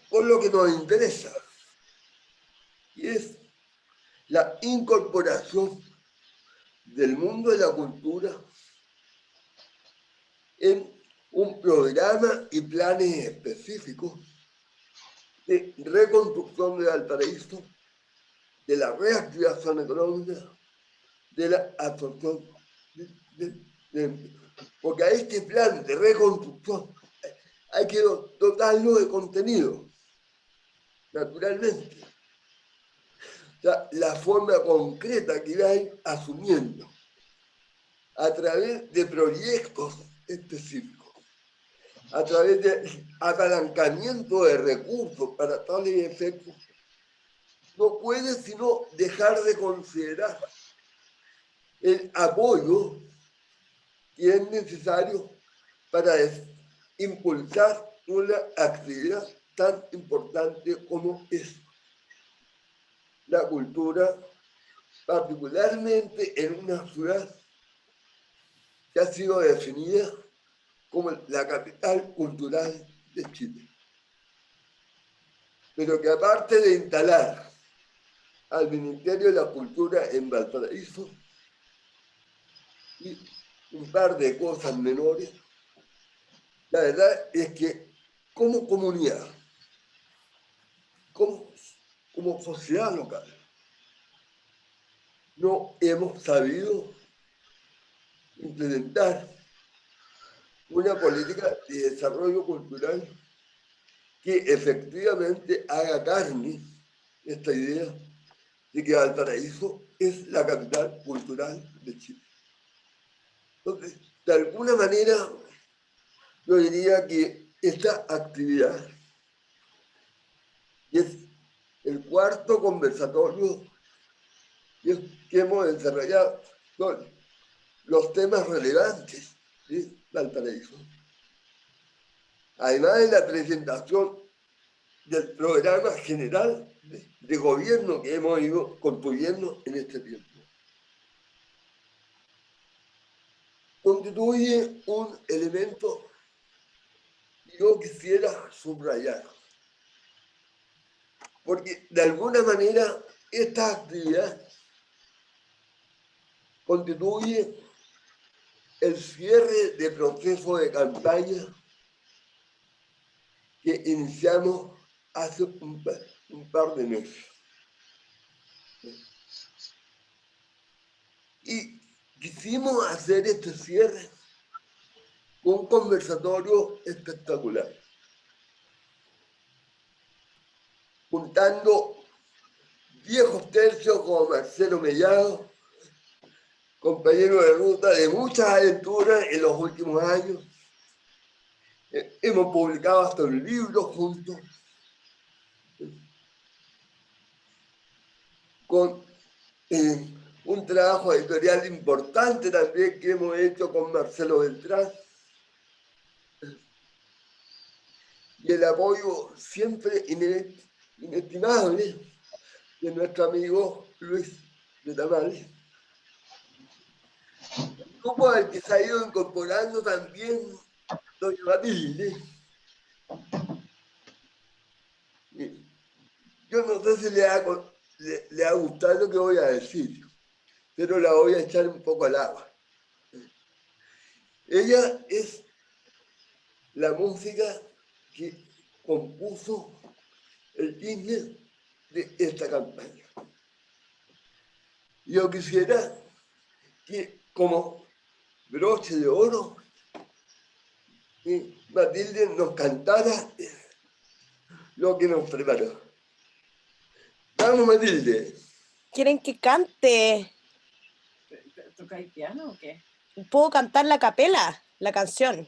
S3: con lo que nos interesa, y es la incorporación del mundo de la cultura en un programa y planes específicos de reconstrucción de Valparaíso, de la reactivación económica, de la absorción porque a este plan de reconstrucción hay que dotarlo de contenido, naturalmente. O sea, la forma concreta que vais asumiendo a través de proyectos específicos, a través de apalancamiento de recursos para tales efectos, no puede sino dejar de considerar el apoyo que es necesario para impulsar una actividad tan importante como es la cultura, particularmente en una ciudad que ha sido definida como la capital cultural de Chile. Pero que aparte de instalar al Ministerio de la Cultura en Valparaíso y un par de cosas menores, la verdad es que como comunidad, como sociedad local, no hemos sabido implementar una política de desarrollo cultural que efectivamente haga carne esta idea de que Valparaíso es la capital cultural de Chile. Entonces, de alguna manera, yo diría que esta actividad, y es el cuarto conversatorio que hemos desarrollado los temas relevantes de Valparaíso. Además de la presentación del programa general de gobierno que hemos ido construyendo en este tiempo. Constituye un elemento que yo quisiera subrayar, porque de alguna manera esta actividad constituye el cierre de proceso de campaña que iniciamos hace un par de meses. Y quisimos hacer este cierre con un conversatorio espectacular, juntando viejos tercios como Marcelo Mellado, compañero de ruta de muchas aventuras en los últimos años. Hemos publicado hasta un libro juntos, con un trabajo editorial importante también que hemos hecho con Marcelo Beltrán, y el apoyo siempre inestimable de nuestro amigo Luis Retamales. Un grupo al que se ha ido incorporando también doña Matilde. Yo no sé si le ha gustado lo que voy a decir, pero la voy a echar un poco al agua. Ella es la música que compuso el himno de esta campaña. Yo quisiera que, como broche de oro, Matilde nos cantara lo que nos preparó. Vamos, Matilde.
S2: ¿Quieren que cante?
S6: ¿Tocáis piano o qué?
S2: ¿Puedo cantar la capela, la canción?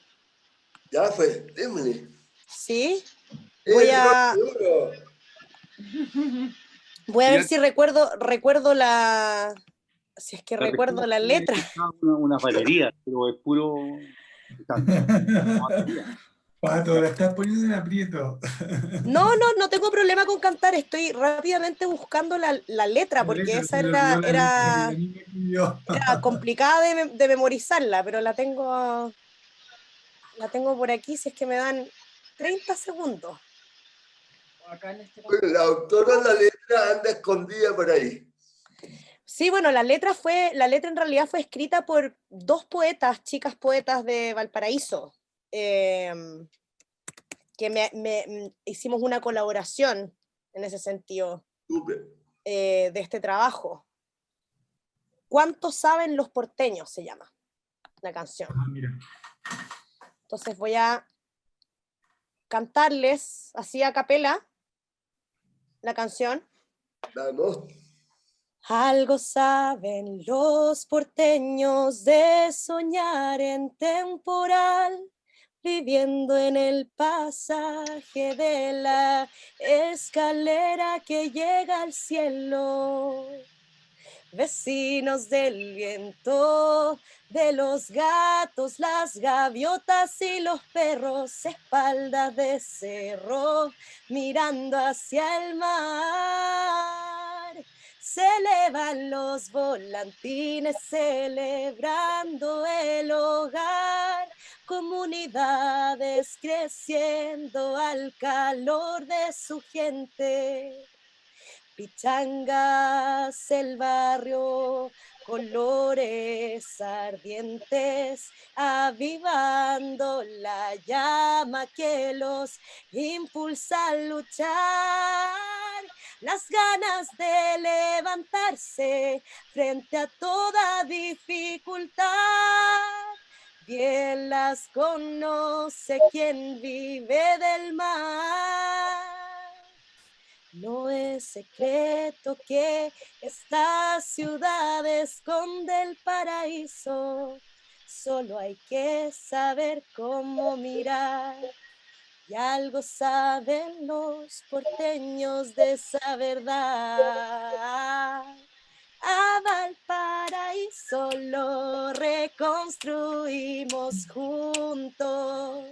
S3: Ya fue, démosle.
S2: ¿Sí? Voy a ver si recuerdo la... Si es que recuerdo la letra.
S5: Una batería, pero es puro...
S1: Pato, la estás poniendo en aprieto.
S2: No tengo problema con cantar. Estoy rápidamente buscando la letra, porque esa era complicada de memorizarla, pero la tengo por aquí, si es que me dan 30 segundos.
S6: Acá en este
S3: Bueno, la autora de la letra anda escondida por ahí.
S2: Sí, bueno, la letra en realidad fue escrita por dos poetas, chicas poetas de Valparaíso, que hicimos una colaboración en ese sentido de este trabajo. ¿Cuánto saben los porteños? Se llama la canción.
S1: Mira.
S2: Entonces voy a cantarles así a capela la canción.
S3: Vamos.
S2: Algo saben los porteños de soñar en temporal, viviendo en el pasaje de la escalera que llega al cielo. Vecinos del viento, de los gatos, las gaviotas y los perros, espaldas de cerro, mirando hacia el mar. Se elevan los volantines celebrando el hogar, comunidades creciendo al calor de su gente. Pichangas, el barrio, colores ardientes, avivando la llama que los impulsa a luchar. Las ganas de levantarse frente a toda dificultad. Bien las conoce quien vive del mar. No es secreto que esta ciudad esconde el paraíso, solo hay que saber cómo mirar. Y algo saben los porteños de esa verdad. A Valparaíso solo reconstruimos juntos.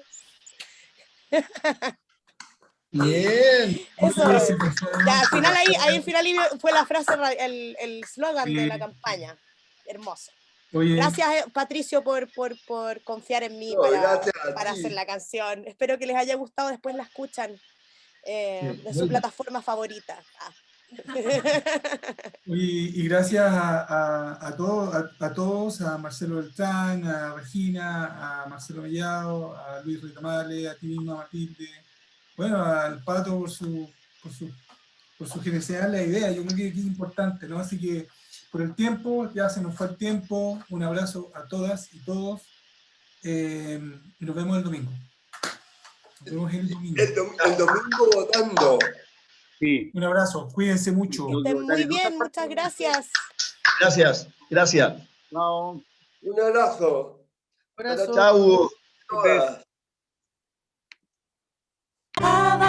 S4: Bien.
S2: Eso,
S1: Luis, por favor,
S2: ya, al final ahí al final fue la frase, el slogan de la campaña. Hermoso.
S1: Oye,
S2: Gracias, Patricio, por confiar en mí
S3: No, gracias a
S2: para
S3: ti.
S2: hacer la canción. Espero que les haya gustado, después la escuchan de su
S4: Muy bien.
S2: plataforma favorita. Ah.
S1: oye, y gracias a todos, a Marcelo Beltrán, a Regina, a Marcelo Mellado, a Luis Retamale, a ti misma, Matilde, bueno, al Pato por su generosidad en la idea. Yo creo que es importante, ¿no? Así que por el tiempo, ya se nos fue el tiempo. Un abrazo a todas y todos. Y nos vemos el domingo. Nos vemos el domingo.
S3: El domingo votando.
S5: Sí.
S1: Un abrazo, cuídense mucho.
S2: Que estén muy bien, muchas gracias.
S4: Gracias, gracias.
S5: No.
S3: Un abrazo.
S7: Abrazo.
S4: Chao.
S3: Todas.
S2: Cada